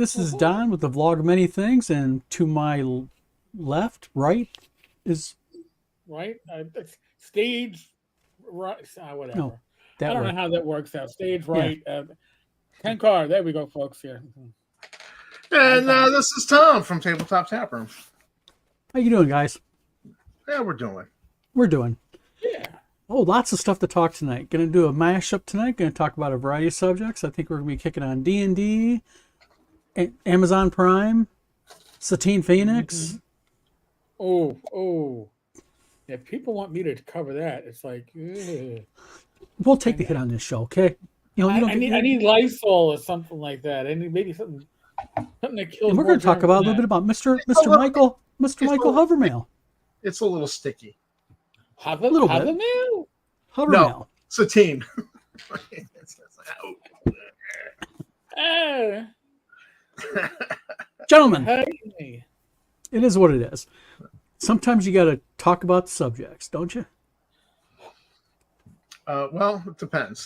This is Don with the vlog of many things, and to my left, right is Right? Stage right, no whatever. I that don't know way. how that works out. Stage Yeah. right. Ken Carr. There we go, folks. Here. And this is Tom from Tabletop Taproom. How you doing, guys? Yeah, we're doing. We're doing. Yeah. Oh, lots of stuff to talk tonight. Going to do a mashup tonight. Going to talk about a variety of subjects. I think we're going to be kicking on D&D, Amazon Prime, Satine Phoenix. Oh. If people want me to cover that, it's like, ugh. We'll take the hit on this show, okay? You know, I need Lysol or something like that. I need maybe something that kills. and we're more going to talk germs about a than little bit that. about Mr. Michael Hovermail. It's a little sticky. Little bit. Havermeal? Hovermail. No, Satine. Gentlemen, Hey. it is what it is. Sometimes you got to talk about the subjects, don't you? Well, it depends.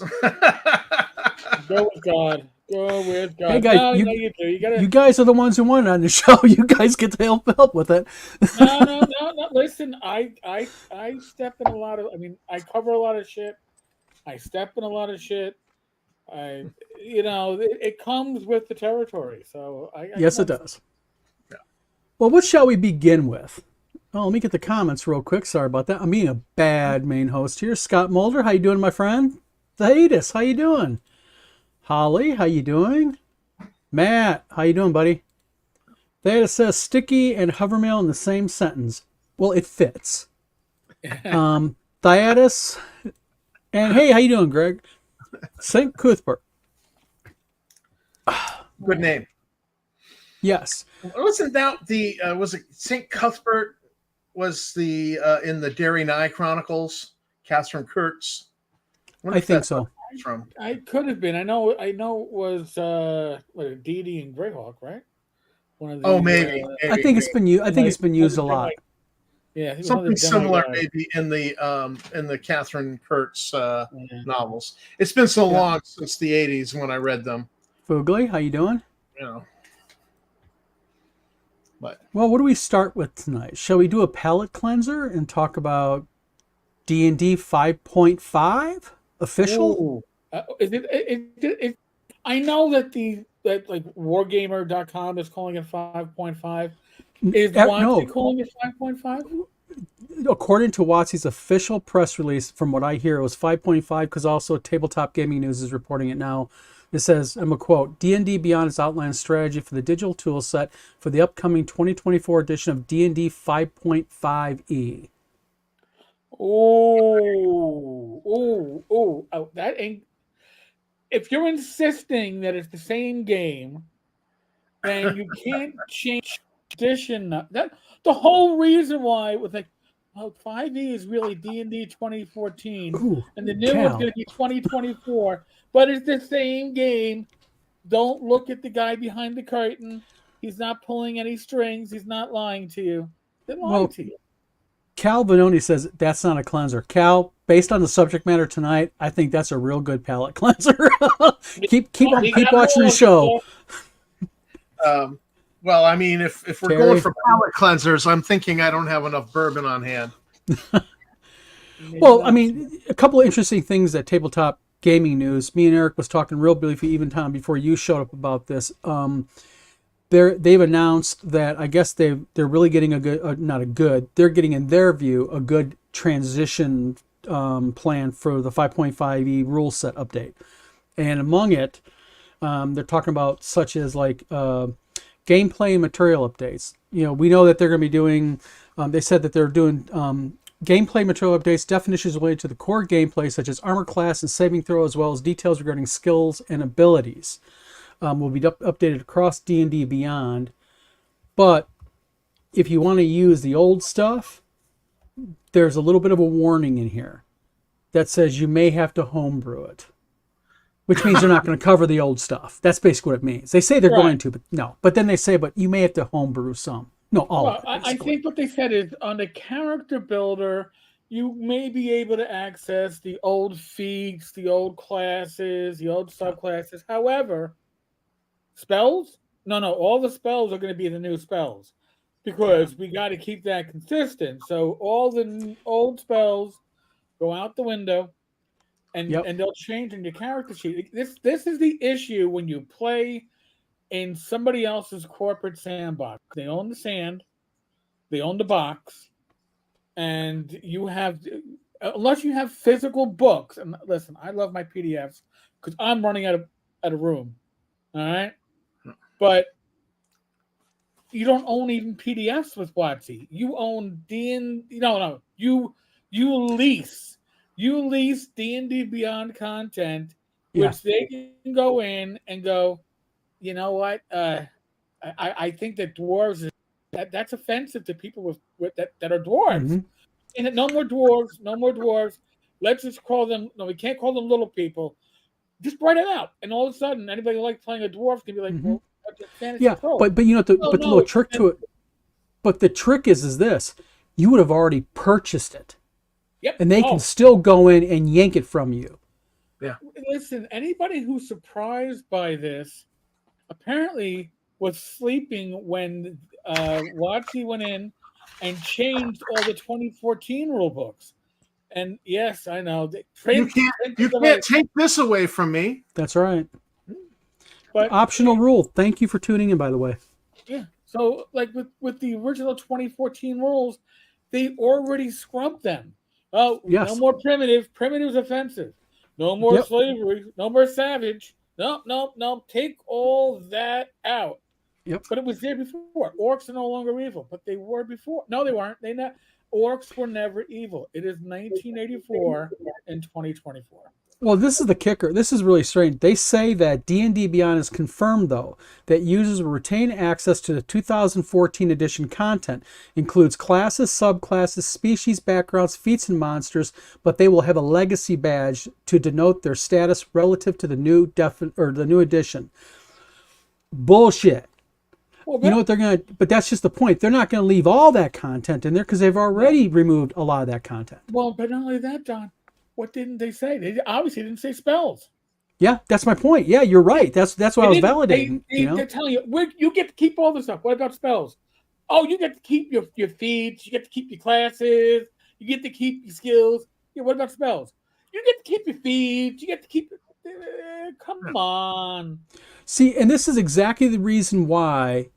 Go with God. Go with God. Hey guys, No, you do. You gotta. you guys are the ones who wanted on the show. You guys get to help with it. No. Listen, I step in a lot of. I mean, I cover a lot of shit. I step in a lot of shit. It comes with the territory. So Yes, it does. Yeah. Well, what shall we begin with? Oh, let me get the comments real quick. Sorry about that. I'm being a bad main host here. Scott Mulder, how you doing, my friend? Thaddeus, how you doing? Holly, how you doing? Matt, how you doing, buddy? Thaddeus says sticky and hovermail in the same sentence. Well, it fits. Thaddeus, and hey, how you doing, Greg? St. Cuthbert. Good name. Yes. Wasn't that the was it St. Cuthbert was the in the Derry Nye Chronicles? Catherine Kurtz. I think so. From I could have been. I know. It was Dee Dee and Greyhawk, right? One of the. maybe. I think it's been used. I think it's been used a lot. Yeah, Something similar, maybe in the Catherine Kurtz novels. It's been so long since the '80s when I read them. Foogly, how you doing? You know. But well, what do we start with tonight? Shall we do a palate cleanser and talk about D&D 5.5 official? Is it? I know that like Wargamer.com is calling it 5.5. Is WotC calling it 5.5? According to WotC's official press release, from what I hear, it was 5.5 because also Tabletop Gaming News is reporting it now. It says, I'm a quote, D&D Beyond has outlined strategy for the digital tool set for the upcoming 2024 edition of D&D 5.5e. Oh, that ain't. If you're insisting that it's the same game, then you can't change edition. That the whole reason why it was like, 5e is really D&D 2014, and the new one's going to be 2024. But it's the same game. Don't look at the guy behind the curtain. He's not pulling any strings. He's not lying to you. They're lying to you. Cal Bononi says that's not a cleanser. Cal, based on the subject matter tonight, I think that's a real good palate cleanser. keep watching the show. Well, I mean, if we're going for palate cleansers, I'm thinking I don't have enough bourbon on hand. Well, I mean, a couple of interesting things at Tabletop Gaming News. Me and Eric was talking real briefly, even Tom, before you showed up about this. They've announced that I guess they're really getting they're getting, in their view, a good transition plan for the 5.5e rule set update. And among it, they're talking about such as like gameplay and material updates. You know, we know that they're going to be doing, they said that they're doing gameplay material updates, definitions related to the core gameplay, such as armor class and saving throw, as well as details regarding skills and abilities. Will be updated across D&D Beyond. But if you want to use the old stuff, there's a little bit of a warning in here that says you may have to homebrew it, which means they're not going to cover the old stuff. That's basically what it means. They say they're going to, but no. But then they say, but you may have to homebrew some. No, all of it. I think what they said is on the character builder, you may be able to access the old feats, the old classes, the old subclasses. However, spells, No. All the spells are going to be the new spells because we got to keep that consistent. So all the old spells go out the window, and Yep. they'll change in your character sheet. This is the issue when you play in somebody else's corporate sandbox. They own the sand, they own the box, and you have, unless you have physical books. And listen, I love my PDFs because I'm running out of room. All right, but you don't own even PDFs with WotC. You own no. You lease D&D Beyond content, Yeah. which they can go in and go, you know what? I think that dwarves that's offensive to people with that are dwarves. Mm-hmm. And no more dwarves, no more dwarves. Let's just call them. No, we can't call them little people. Just write it out, and all of a sudden, anybody who likes playing a dwarf can be like, well, that's a fantasy Yeah, troll. but you know the little trick to it. But the trick is this: you would have already purchased it, Yep. and they can still go in and yank it from you. Yeah. Listen, anybody who's surprised by this apparently was sleeping when WotC went in and changed all the 2014 rule books. And yes, I know. You can't take this away from me. That's right. But optional rule. Thank you for tuning in, by the way. Yeah. So, like with the original 2014 rules, they already scrubbed them. Oh, yes. No more primitive. Primitive's offensive. No more slavery. No more savage. No. Take all that out. Yep. But it was there before. Orcs are no longer evil, but they were before. No, they weren't. Orcs were never evil. It is 1984 and 2024. Well, this is the kicker. This is really strange. They say that D&D Beyond is confirmed, though, that users will retain access to the 2014 edition content. Includes classes, subclasses, species, backgrounds, feats, and monsters, but they will have a legacy badge to denote their status relative to the new edition. Bullshit. Well, you know what they're going to, but that's just the point. They're not going to leave all that content in there because they've already removed a lot of that content. Well, but not only that, John, what didn't they say? They obviously didn't say spells. Yeah, that's my point. Yeah, you're right. That's what I was validating. They're telling you, you get to keep all this stuff. What about spells? Oh, you get to keep your feats. You get to keep your classes. You get to keep your skills. Yeah, what about spells? You get to keep your feats. You get to keep. Come on. See, and this is exactly the reason why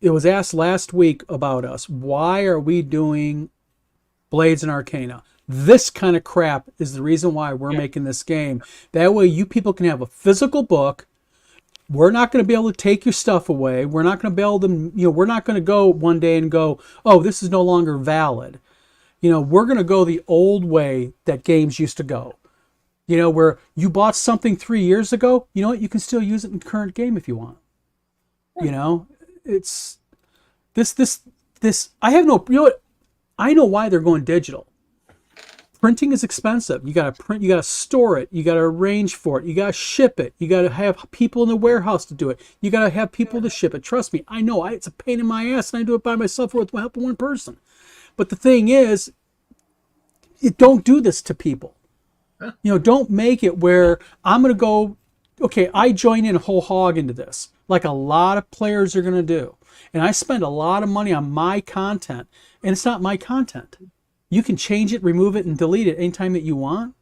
it was asked last week about us. Why are we doing Blades and Arcana? This kind of crap is the reason why we're making this game. That way you people can have a physical book. We're not going to be able to take your stuff away. We're not going to be able to, we're not going to go one day and go, oh, this is no longer valid. We're going to go the old way that games used to go. Where you bought something 3 years ago, you know what? You can still use it in the current game if you want. It's this. I have no, I know why they're going digital. Printing is expensive. You got to print, you got to store it, you got to arrange for it, you got to ship it, you got to have people in the warehouse to do it, you got to have people to ship it. Trust me, I know it's a pain in my ass, and I do it by myself or with the help of one person. But the thing is, don't do this to people. Don't make it where I'm going to go, okay, I join in whole hog into this, like a lot of players are going to do. And I spend a lot of money on my content, and it's not my content. You can change it, remove it, and delete it anytime that you want.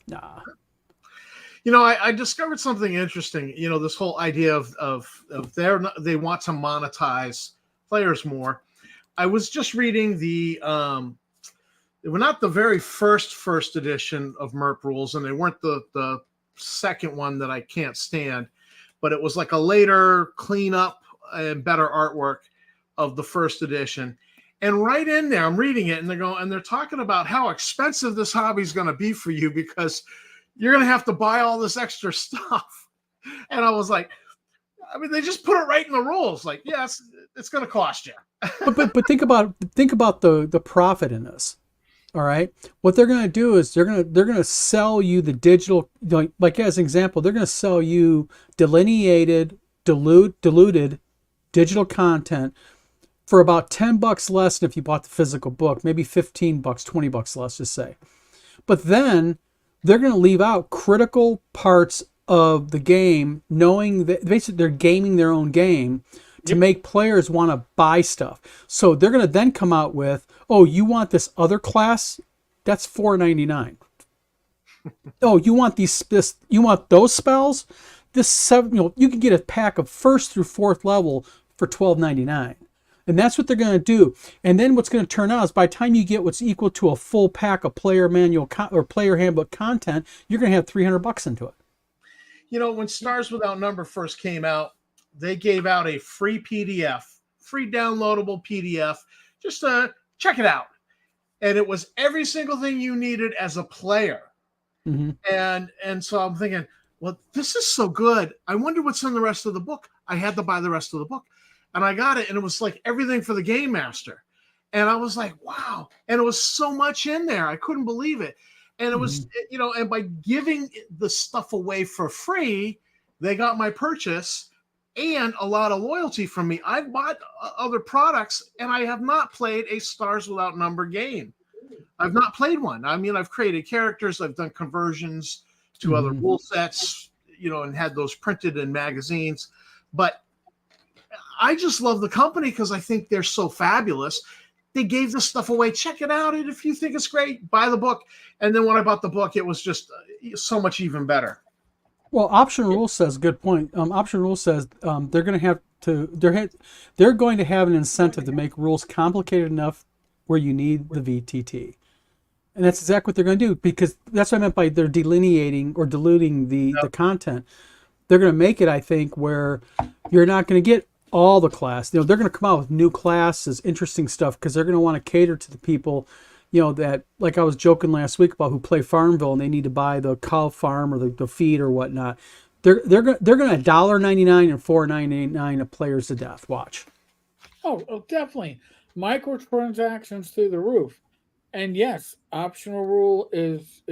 Nah. I discovered something interesting. This whole idea of they want to monetize players more. I was just reading they were not the very first edition of MERP rules, and they weren't the second one that I can't stand, but it was like a later cleanup and better artwork of the first edition. And right in there, I'm reading it, and they're talking about how expensive this hobby is going to be for you because you're going to have to buy all this extra stuff. And I was like, they just put it right in the rules. Like, yes, it's going to cost you. but think about the profit in this. All right, what they're going to do is they're going to sell you the digital, like as an example, they're going to sell you delineated, diluted digital content for about $10 less than if you bought the physical book, maybe $15, $20 less, just say. But then they're going to leave out critical parts of the game, knowing that basically they're gaming their own game to make players want to buy stuff. So they're going to then come out with, oh, you want this other class? That's $4.99. Oh, you want you want those spells? You can get a pack of 1st through 4th level for $12.99. And that's what they're going to do. And then what's going to turn out is by the time you get what's equal to a full pack of player manual or player handbook content, you're going to have $300 into it. You know, when Stars Without Number first came out, they gave out a free PDF, free downloadable PDF, just to check it out. And it was every single thing you needed as a player. Mm-hmm. And so I'm thinking, well, this is so good. I wonder what's in the rest of the book. I had to buy the rest of the book. And I got it, and it was like everything for the Game Master. And I was like, wow. And it was so much in there. I couldn't believe it. And it was, you know, and by giving the stuff away for free, they got my purchase and a lot of loyalty from me. I've bought other products, and I have not played a Stars Without Number game. I've not played one. I mean, I've created characters. I've done conversions to other rule sets, you know, and had those printed in magazines. But I just love the company because I think they're so fabulous. They gave this stuff away. Check it out. And if you think it's great, buy the book. And then when I bought the book, it was just so much even better. Well, Option Rule says, good point. Option Rule says they're going to have they're going to have an incentive to make rules complicated enough where you need the VTT. And that's exactly what they're going to do, because that's what I meant by they're delineating or diluting the content. They're going to make it, I think, where you're not going to get all the class. You know, they're going to come out with new classes, interesting stuff, because they're going to want to cater to the people, you know, that, like I was joking last week about, who play Farmville and they need to buy the cow farm or the feed or whatnot. They're going to $1.99 and $4.99 a players to death. Watch. Oh, definitely. Microtransactions through the roof. And yes, Optional Rule is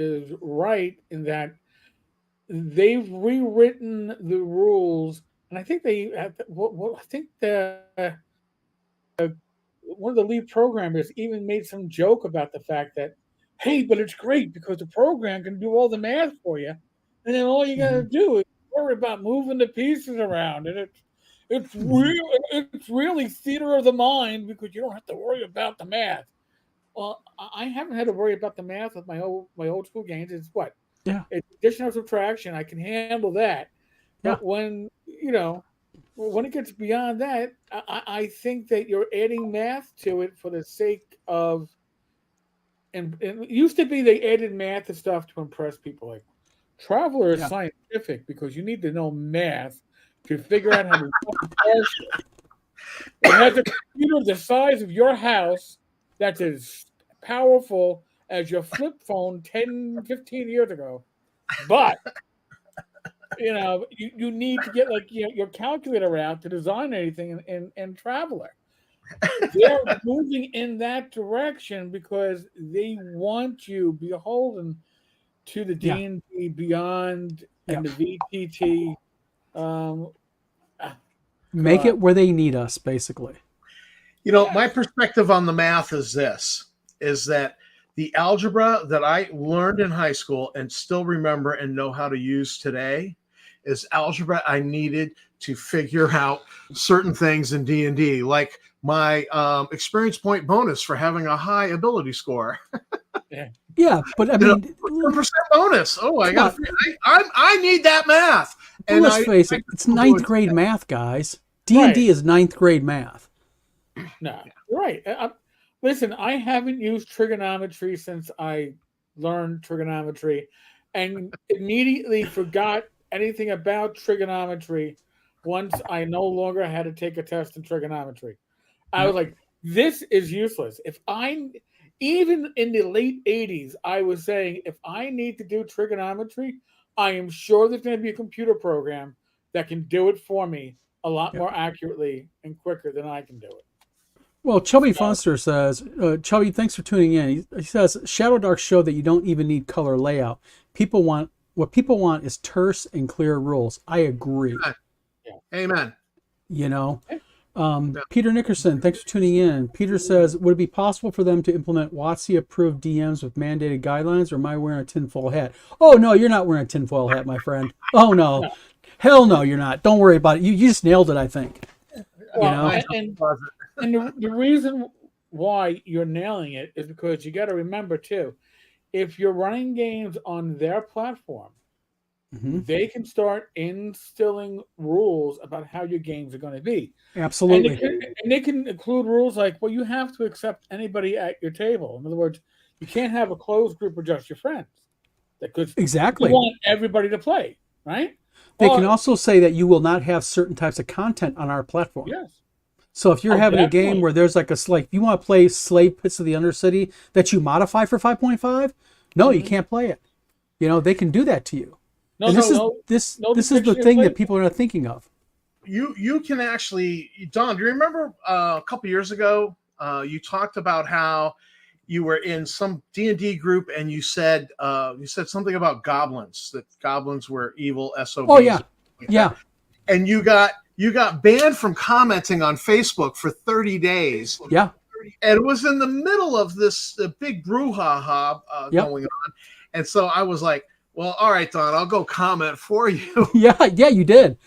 right in that they've rewritten the rules, and I think they have. I think one of the lead programmers even made some joke about the fact that, hey, but it's great because the program can do all the math for you, and then all you got to do is worry about moving the pieces around, and it's really theater of the mind because you don't have to worry about the math. Well, I haven't had to worry about the math with my old school games. It's what? Yeah. It's addition or subtraction. I can handle that. Yeah. But when it gets beyond that, I think that you're adding math to it for the sake of, and it used to be they added math and stuff to impress people. Like Traveler is scientific because you need to know math to figure out how to it. It has a computer the size of your house that's as powerful as your flip phone 10, 15 years ago. But, you know, you need to get like your calculator out to design anything in Traveler. They're moving in that direction because they want you beholden to the D&D Beyond and the VTT. Make it where they need us, basically. You know, my perspective on the math is that the algebra that I learned in high school and still remember and know how to use today is algebra I needed to figure out certain things in D&D, like my experience point bonus for having a high ability score. Yeah, but I mean, 1% bonus. Oh, I need that math. And let's face it, it's ninth grade math, guys. D&D is ninth grade math. No, you're right. Listen, I haven't used trigonometry since I learned trigonometry, and immediately forgot anything about trigonometry once I no longer had to take a test in trigonometry. I was like, this is useless. Even in the late 80s, I was saying, if I need to do trigonometry, I am sure there's going to be a computer program that can do it for me a lot more accurately and quicker than I can do it. Well, Chubby Fonster says, Chubby, thanks for tuning in. He says, Shadow Dark showed that you don't even need color layout. What people want is terse and clear rules. I agree. Amen. You know, Peter Nickerson, thanks for tuning in. Peter says, would it be possible for them to implement WotC-approved DMs with mandated guidelines, or am I wearing a tinfoil hat? Oh, no, you're not wearing a tinfoil hat, my friend. Oh, no. No. Hell no, you're not. Don't worry about it. You just nailed it, I think. Well, You know? and the reason why you're nailing it is because you got to remember too, if you're running games on their platform, Mhm. they can start instilling rules about how your games are going to be. Absolutely. And they can include rules like, well, you have to accept anybody at your table. In other words, you can't have a closed group or just your friends. Because Exactly. you want everybody to play, right? They can also say that you will not have certain types of content on our platform. Yes. So if you're having a game definitely. where there's like if you want to play Slave Pits of the Undercity that you modify for 5.5, no, you can't play it. You know, they can do that to you. No, And this is the depiction thing of that people are not thinking of. You can actually, Don, do you remember a couple years ago you talked about how you were in some D&D group and you said something about goblins, that goblins were evil SOBs. Oh yeah. Like Yeah. that. And you got banned from commenting on Facebook for 30 days. Yeah. And it was in the middle of this big brouhaha Yep. going on. And so I was like, well, all right, Don, I'll go comment for you. Yeah, you did.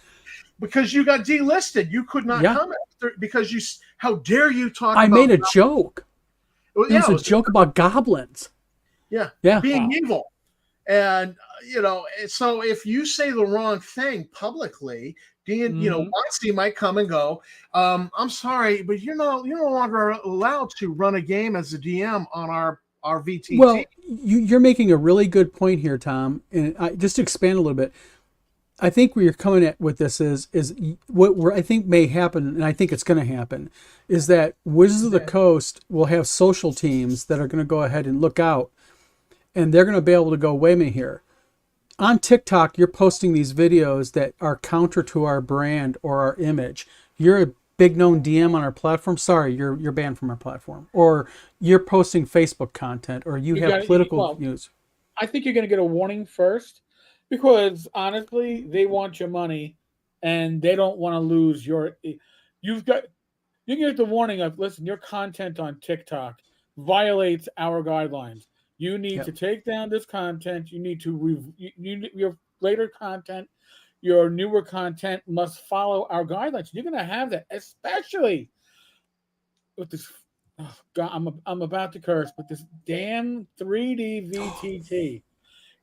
Because you got delisted. You could not Yeah. comment because how dare you talk I about made a joke. Well, It was a joke about goblins. Yeah. Yeah. Being evil. And so if you say the wrong thing publicly, WotC might come and go, I'm sorry, but you're no longer allowed to run a game as a DM on our VTT. Well, you're making a really good point here, Tom. And just to expand a little bit, I think where you're coming at with this is what I think may happen, and I think it's going to happen, is that Wizards of the Coast will have social teams that are going to go ahead and look out, and they're going to be able to go, wait a minute here. On TikTok, you're posting these videos that are counter to our brand or our image. You're a big known DM on our platform. Sorry, you're banned from our platform. Or you're posting Facebook content, or you have political news. I think you're going to get a warning first, because honestly, they want your money, and they don't want to lose your. You can get the warning of, listen, your content on TikTok violates our guidelines. You need to take down this content. You need to your later content, your newer content must follow our guidelines. You're going to have that, especially with this. Oh God, I'm about to curse, but this damn 3D VTT.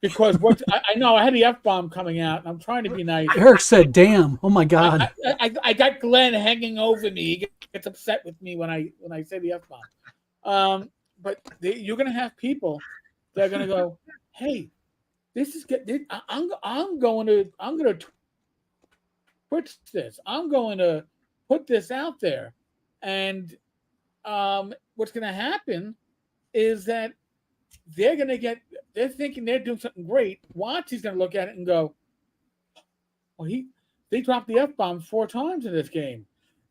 Because I know I had the F-bomb coming out, and I'm trying to be nice. Eric said, "Damn! Oh my God!" I got Glenn hanging over me. He gets upset with me when I say the F-bomb. But you're gonna have people that are gonna go, "Hey, this is good. I'm gonna Twitch this. I'm going to put this out there," and what's gonna happen is that they're thinking they're doing something great. WotC's going to look at it and go, well, they dropped the F-bomb 4 times in this game.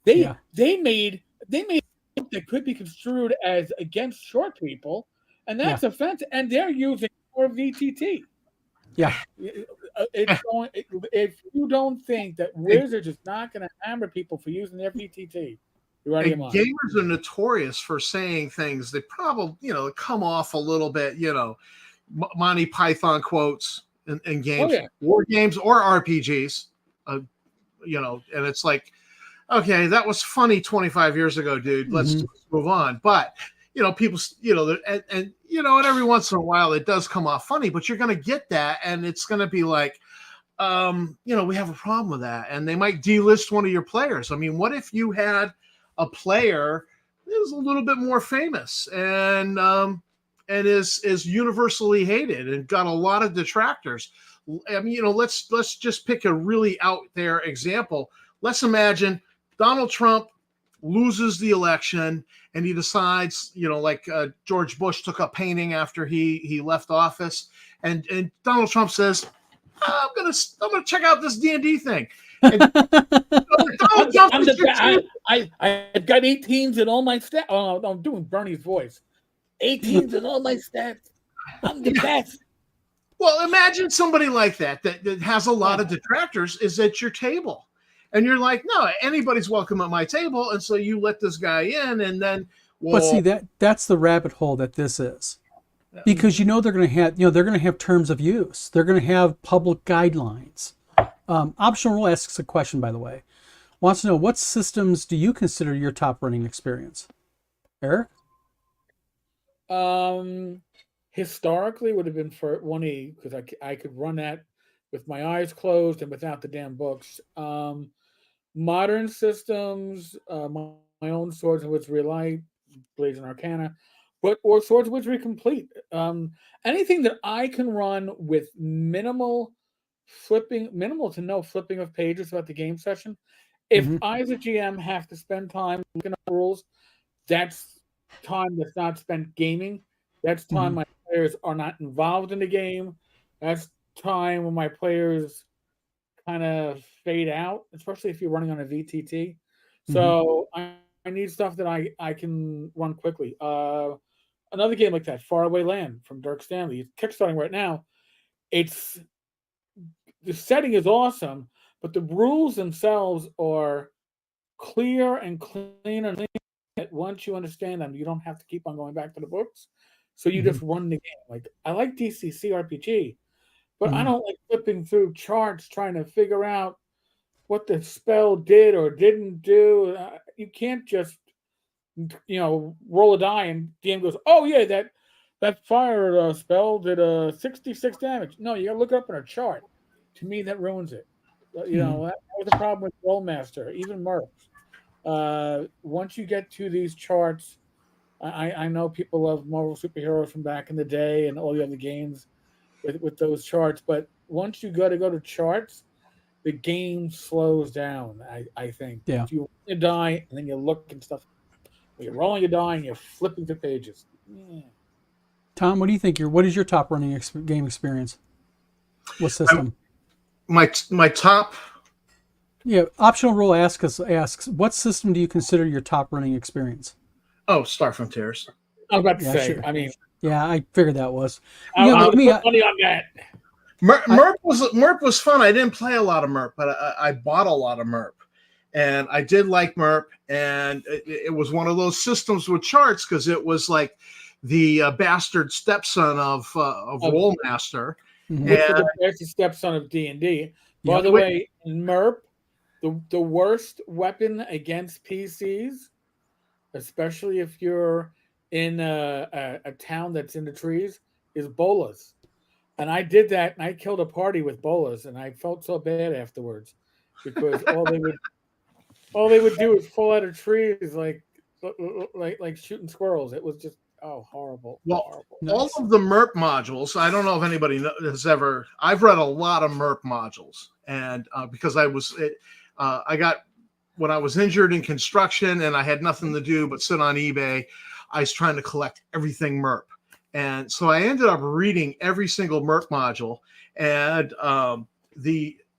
They made that could be construed as against short people, and that's offensive. And they're using for VTT. Yeah. If you don't think that Wizards is not going to hammer people for using their VTT, you're out of your mind. Gamers are notorious for saying things that probably, come off a little bit, Monty Python quotes in games, war games or RPGs, and it's like, okay, that was funny 25 years ago, dude. Let's move on. But, people, and every once in a while it does come off funny, but you're going to get that. And it's going to be like, we have a problem with that. And they might delist one of your players. I mean, what if you had a player that is a little bit more famous and is universally hated and got a lot of detractors? I mean, let's just pick a really out there example. Let's imagine Donald Trump loses the election and he decides, like George Bush took up painting after he left office, and Donald Trump says, I'm gonna check out this D&D thing. And, I've got 18s in all my stats. Oh, I'm doing Bernie's voice. 18s in all my stats. I'm the best. Well, imagine somebody like that has a lot of detractors is at your table. And you're like, no, anybody's welcome at my table. And so you let this guy in, and then, But see, that's the rabbit hole that this is. Because they're going to have they're going to have terms of use. They're going to have public guidelines. Optional Rule asks a question, by the way. Wants to know, what systems do you consider your top running experience? Eric? Historically would have been for 1E, because I could run that with my eyes closed and without the damn books. Modern systems, my own Swords and Wizardry Light, Blades and Arcana, or Swords and Wizardry Complete. Anything that I can run with minimal to no flipping of pages throughout the game session. If I, as a GM, have to spend time looking up rules, that's time that's not spent gaming. That's time my players are not involved in the game. That's time when my players kind of fade out, especially if you're running on a VTT. So I need stuff that I can run quickly. Another game like that, Faraway Land from Dirk Stanley, it's kickstarting right now. The setting is awesome, but the rules themselves are clear and clean, and once you understand them, you don't have to keep on going back to the books. So you just run the game. Like, I like DCC RPG, but I don't like flipping through charts trying to figure out what the spell did or didn't do. You can't just, roll a die and DM goes, oh yeah, that fire spell did 66 damage. No, you gotta look it up in a chart. To me, that ruins it. That was the problem with Rollmaster, even Mercs. Once you get to these charts, I know people love Marvel superheroes from back in the day and all the other games with those charts, but once you go to charts, the game slows down. I think. Yeah. If you roll a die and then you look and stuff, you're rolling a die and you're flipping the pages. Yeah. Tom, what do you think? What is your top running game experience? What system? My top. Yeah, Optional Rule asks, what system do you consider your top running experience? Oh, Star Frontiers. I was about to say. Sure. I mean, yeah, I figured that was. I'll put money on that. MERP was fun. I didn't play a lot of MERP, but I bought a lot of MERP, and I did like MERP. And it was one of those systems with charts, because it was like the bastard stepson of Rollmaster. It's the stepson of D&D. By the way, in MERP, the worst weapon against PCs, especially if you're in a town that's in the trees, is bolas. And I did that, and I killed a party with bolas, and I felt so bad afterwards, because all they would do is fall out of trees like shooting squirrels. It was just horrible. Well, horrible. All of the MERP modules, I don't know if anybody has ever. I've read a lot of MERP modules, and because I got, when I was injured in construction and I had nothing to do but sit on eBay, I was trying to collect everything MERP. And so I ended up reading every single MERP module, and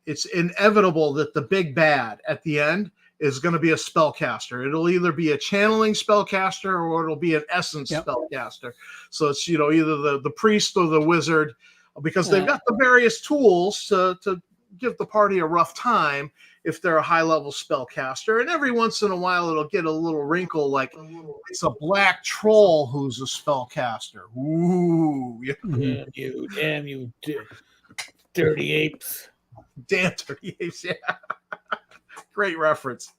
it's inevitable that the big bad at the end is going to be a spellcaster. It'll either be a channeling spellcaster or it'll be an essence spellcaster. So it's either the priest or the wizard, because they've got the various tools to give the party a rough time if they're a high-level spellcaster. And every once in a while, it'll get a little wrinkle, like it's a black troll who's a spellcaster. Ooh. Damn you, dirty apes. Damn dirty apes, yeah. Great reference.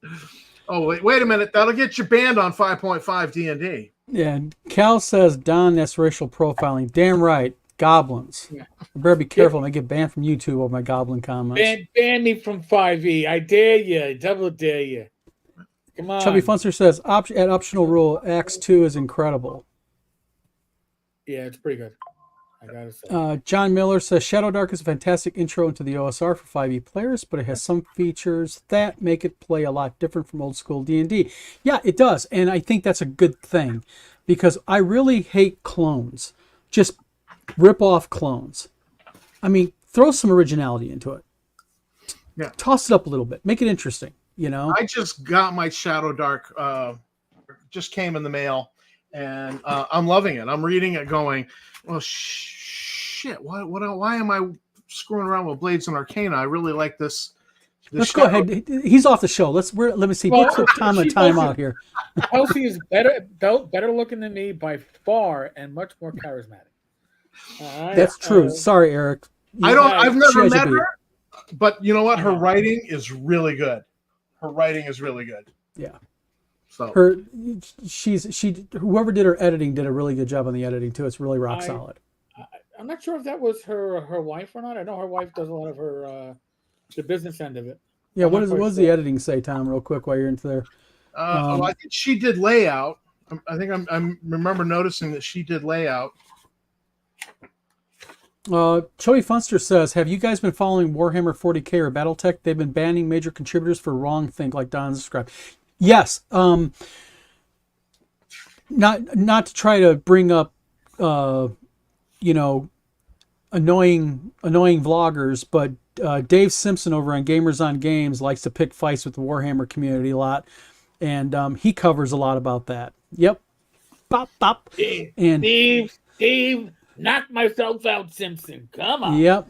Oh, wait a minute. That'll get you banned on 5.5 D&D. Yeah, and Cal says, Don, that's racial profiling. Damn right. Goblins. Yeah. I better be careful. I get banned from YouTube over my goblin comments. Ban me from 5e. I dare you. Double dare you. Come on. Chubby Funster says, at Optional Rule, Acts 2 is incredible. Yeah, it's pretty good. I gotta say. John Miller says, Shadow Dark is a fantastic intro into the OSR for 5e players, but it has some features that make it play a lot different from old school D&D. Yeah, it does. And I think that's a good thing, because I really hate clones. Just rip off clones. I mean, throw some originality into it. Yeah. Toss it up a little bit. Make it interesting, I just got my Shadow Dark, just came in the mail, and I'm loving it. I'm reading it going, well, shit, why am I screwing around with Blades and Arcana? I really like this Let's go ahead. He's off the show. Let me see. Well, Let's put Tom a time out here. Kelsey is better looking than me by far and much more charismatic. All right. That's true. Sorry, Eric. I've never has met to be. her, but you know what? Her writing is really good. Her writing is really good. Yeah. So whoever did her editing did a really good job on the editing too. It's really rock solid. I'm not sure if that was her wife or not. I know her wife does a lot of her the business end of it. Yeah, what does the editing say, Tom? Real quick, while you're into there. I think she did layout. I think I remember noticing that she did layout. Chody Funster says, "Have you guys been following Warhammer 40K or BattleTech? They've been banning major contributors for wrong think, like Don described." Yes. Not to try to bring up, annoying vloggers, but Dave Simpson over on Gamers on Games likes to pick fights with the Warhammer community a lot, and he covers a lot about that. Yep. Bop bop. And Dave. Knock myself out, Simpson. Come on. Yep.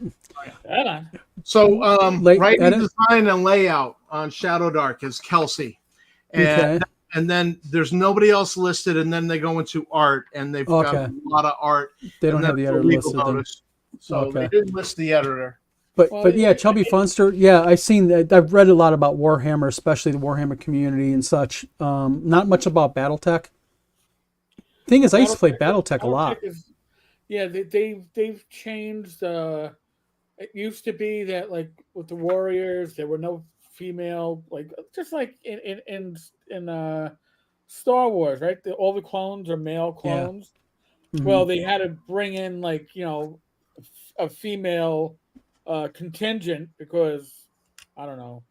Come on. So, writing, edit? design, and layout on Shadow Dark is Kelsey, and then there's nobody else listed, and then they go into art, and they've got a lot of art. They don't have the editor listed. So they didn't list the editor. But yeah, Chubby Funster. Yeah, I've seen that. I've read a lot about Warhammer, especially the Warhammer community and such. Not much about BattleTech. Thing is, I used to play BattleTech a lot. They've changed. It used to be that, like, with the Warriors, there were no female, like, just like in Star Wars, right? All the clones are male clones. Yeah. Well, they had to bring in, like, a female contingent because, I don't know,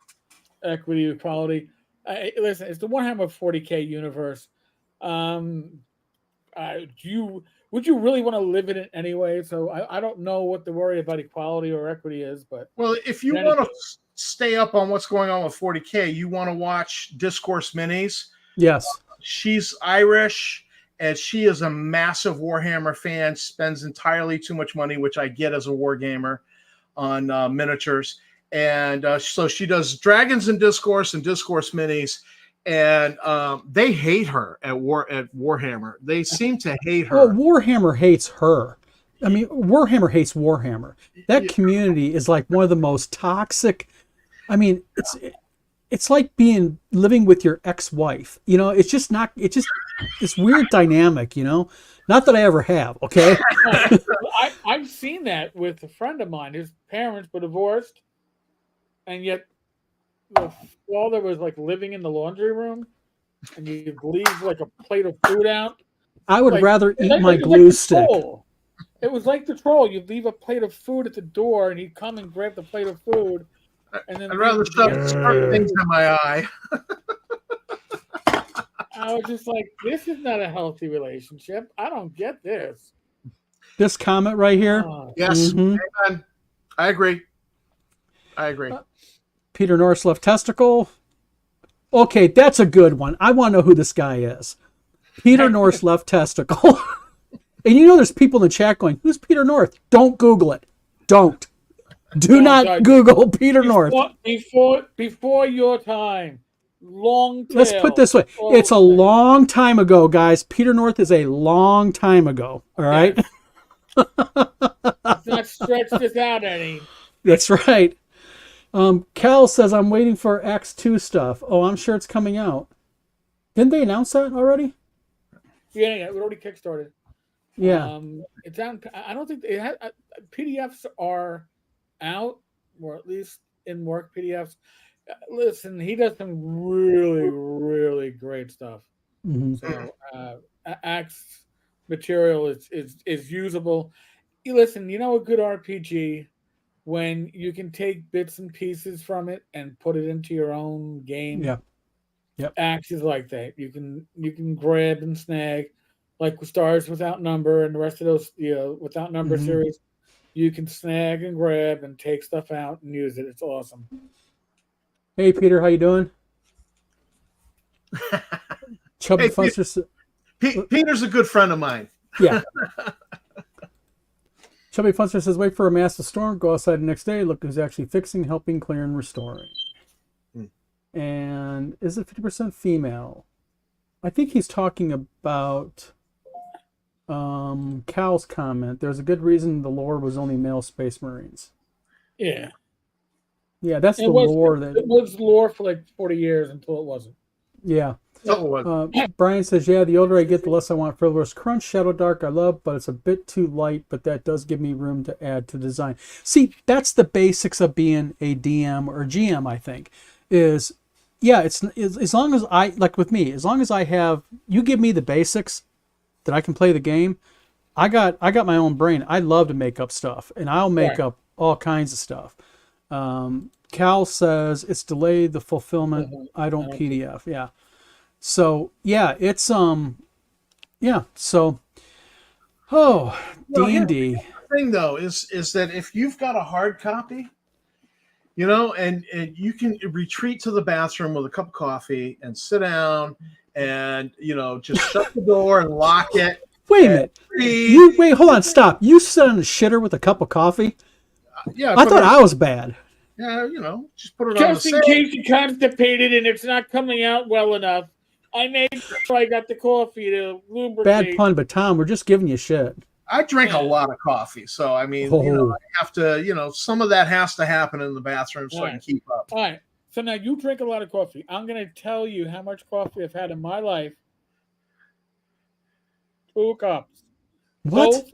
equity, equality. Listen, it's the Warhammer 40K universe. Would you really want to live in it anyway? So I don't know what the worry about equality or equity is, but if you want to stay up on what's going on with 40K, you want to watch Discourse Minis. Yes, she's Irish, and she is a massive Warhammer fan. Spends entirely too much money, which I get as a war gamer, on miniatures, and so she does Dragons and Discourse Minis. And they hate her at Warhammer. They seem to hate her. Well, Warhammer hates her. I mean, Warhammer hates Warhammer. That community is like one of the most toxic. I mean, it's like living with your ex-wife. It's just not. It's just this weird dynamic. Not that I ever have. Okay. I've seen that with a friend of mine. His parents were divorced, and yet the father was like living in the laundry room, and you leave like a plate of food out. I would rather eat my glue stick. It was like the troll. You'd leave a plate of food at the door, and he'd come and grab the plate of food. And then I'd rather shove things in my eye. I was just like, this is not a healthy relationship. I don't get this. This comment right here. Yes, amen. I agree. Peter Norris left testicle. Okay, that's a good one. I want to know who this guy is. Peter Norris left testicle. And there's people in the chat going, "Who's Peter North?" Don't Google it. Don't. Do not Google Peter North. Before your time. Long tail. Let's put it this way. It's a long time ago, guys. Peter North is a long time ago. All right? Let's not stretch this out any. That's right. Cal says, "I'm waiting for Acts 2 stuff." Oh, I'm sure it's coming out. Didn't they announce that already? Yeah, it already kickstarted. Yeah. It's down. I don't think it had PDFs are out, or at least in work PDFs. Listen, he does some really, really great stuff. Mm-hmm. So Acts material is usable. Listen, a good RPG, when you can take bits and pieces from it and put it into your own game. Yeah. Yep. Axe is like that. You can grab and snag, like with Stars Without Number and the rest of those Without Number series. You can snag and grab and take stuff out and use it. It's awesome. Hey Peter, how you doing? Chubby Funster. Peter's a good friend of mine. Yeah. Chubby Funster says, "Wait for a massive storm. Go outside the next day. Look who's actually fixing, helping, clearing, restoring." And is it 50% female? I think he's talking about Cal's comment. There's a good reason the lore was only male Space Marines. Yeah. Yeah, that's the was, lore that. It was lore for like 40 years until it wasn't. Yeah. Oh, Brian says, yeah, the older I get, the less I want frivolous crunch. Shadow Dark I love, but it's a bit too light, but that does give me room to add to design. See, that's the basics of being a DM or GM, I think, is, yeah, it's as long as I, like with me, as long as I have, you give me the basics that I can play the game, I got my own brain. I love to make up stuff, and I'll make up all kinds of stuff. Cal says, it's delayed the fulfillment. I don't PDF. Yeah. So yeah, it's so D&D. The thing though is that if you've got a hard copy, and you can retreat to the bathroom with a cup of coffee and sit down and just shut the door and lock it. Wait a minute. Wait, hold on, stop. You sit on the shitter with a cup of coffee? Yeah, I thought I was bad. Yeah, just put it just on in case you're constipated and it's not coming out well enough. I made sure I got the coffee to lubricate. Bad pun, but Tom, we're just giving you shit. I drink a lot of coffee, so I mean, I have to, some of that has to happen in the bathroom so I can keep up. All right. So now you drink a lot of coffee. I'm going to tell you how much coffee I've had in my life. 2 cups. What?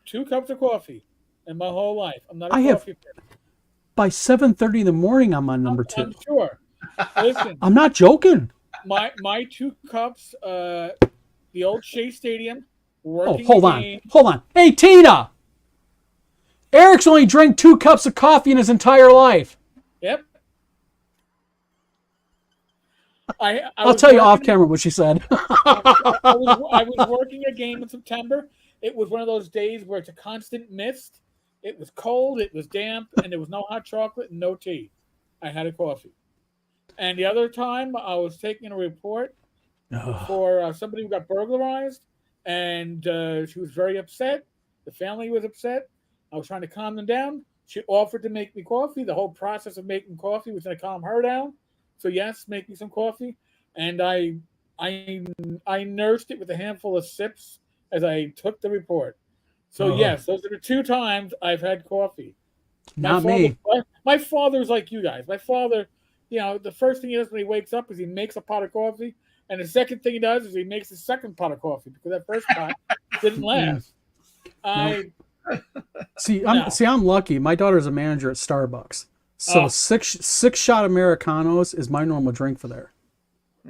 2 cups of coffee in my whole life. I'm not a coffee person. By 7:30 in the morning, I'm on number 2. I'm sure. Listen. I'm not joking. My 2 cups, the old Shea Stadium. Hold on. Hey, Tina! Eric's only drank 2 cups of coffee in his entire life. Yep. I'll tell you off camera what she said. I was working a game in September. It was one of those days where it's a constant mist. It was cold, it was damp, and there was no hot chocolate and no tea. I had a coffee. And the other time, I was taking a report for somebody who got burglarized, and she was very upset. The family was upset. I was trying to calm them down. She offered to make me coffee. The whole process of making coffee was going to calm her down. So yes, make me some coffee. And I nursed it with a handful of sips as I took the report. So yes, those are the 2 times I've had coffee. Not me. My father's like you guys. My father, the first thing he does when he wakes up is he makes a pot of coffee, and the second thing he does is he makes a second pot of coffee because that first pot didn't last. I'm lucky. My daughter's a manager at Starbucks, so 6 shot Americanos is my normal drink for there.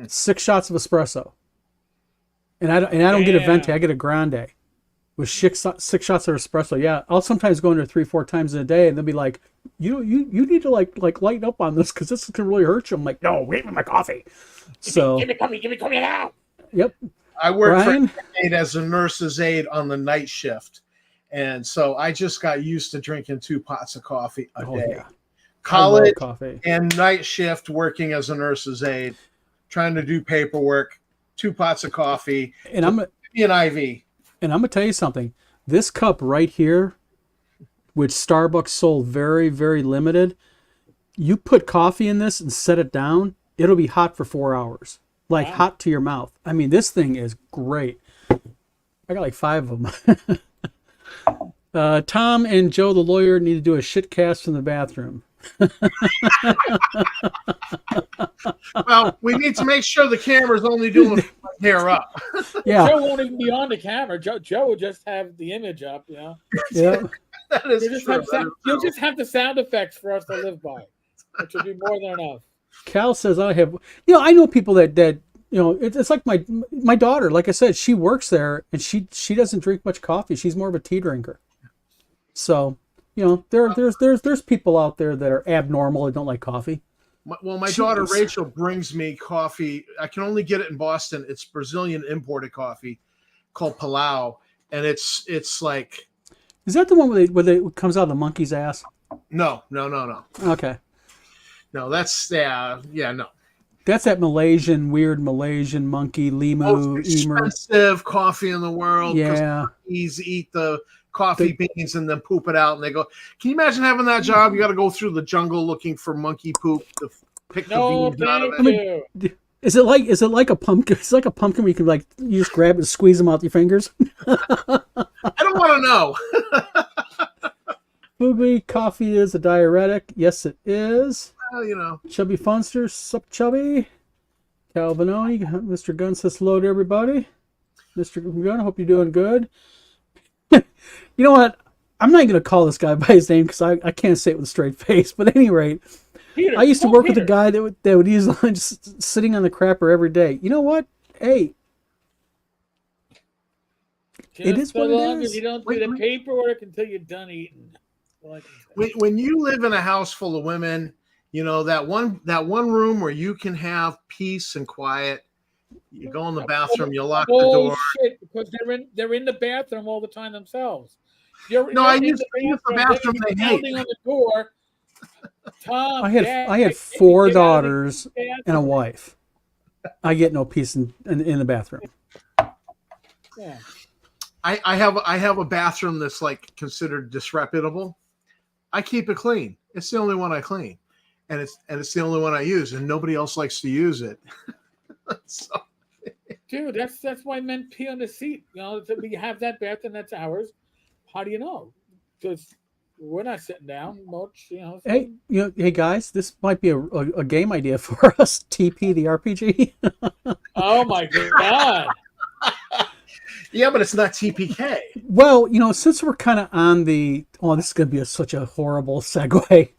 6 shots of espresso, and I don't get a venti. I get a grande. With 6 shots of espresso, yeah, I'll sometimes go in there 3-4 times in a day, and they'll be like, "You need to like lighten up on this because this can really hurt you." I'm like, "No, wait for my coffee." So give me coffee now. Yep. I worked for as a nurse's aide on the night shift, and so I just got used to drinking 2 pots of coffee a day. Yeah. College coffee and night shift, working as a nurse's aide, trying to do paperwork, 2 pots of coffee, and I'm an IV. And I'm going to tell you something. This cup right here, which Starbucks sold very, very limited, you put coffee in this and set it down, it'll be hot for 4 hours. Like hot to your mouth. I mean, this thing is great. I got like 5 of them. Tom and Joe the lawyer need to do a shit cast from the bathroom. Well, we need to make sure the camera's only doing hair up. Yeah. Joe won't even be on the camera. Joe will just have the image up, Yeah. That is true. You'll just have the sound effects for us to live by, which will be more than enough. Cal says I have, I know people that it's like my daughter. Like I said, she works there and she doesn't drink much coffee. She's more of a tea drinker. So, there's people out there that are abnormal and don't like coffee. My daughter Rachel brings me coffee. I can only get it in Boston. It's Brazilian imported coffee called Palau, and it's like. Is that the one where it comes out of the monkey's ass? No. Okay. No, that's no. That's that weird Malaysian monkey lemur. Most expensive coffee in the world. Yeah. Monkeys eat the coffee beans and then poop it out, and they go. Can you imagine having that job? You got to go through the jungle looking for monkey poop to pick the No, beans out of thank it. you. Is it like a pumpkin? It's like a pumpkin where you can like you just grab it and squeeze them out your fingers. I don't want to know. Fubi coffee is a diuretic. Yes, it is. Well, Chubby Funster, sup Chubby. Calvinoni, Mr. Gunn says hello to everybody. Mr. Gunn, I hope you're doing good. You know what? I'm not going to call this guy by his name because I can't say it with a straight face. But at any rate, Peter, I used to call work with a Peter. guy that would use lunch sitting on the crapper every day. You know what? Hey, it is So what it long as is. you don't Wait, do the wait. paperwork until you're done eating. That's all I can say. When you live in a house full of women, that one room where you can have peace and quiet. You go in the bathroom, you lock the door. Bullshit, because they're in the bathroom all the time themselves. You're No, I in use the the bathroom, bathroom they're they hate. pounding on the door. Tom, I Dad, had 4 get out of the daughters and a bathroom. wife. I get no peace in the bathroom. Yeah. I have a bathroom that's like considered disreputable. I keep it clean. It's the only one I clean, and it's the only one I use, and nobody else likes to use it. So, Dude, that's why men pee on the seat. We have that bathroom, that's ours. How do you know? Because we're not sitting down much, So. Hey guys, this might be a game idea for us. TP the RPG. Oh my God. yeah, but it's not TPK. Well, since we're kind of on the this is going to be such a horrible segue.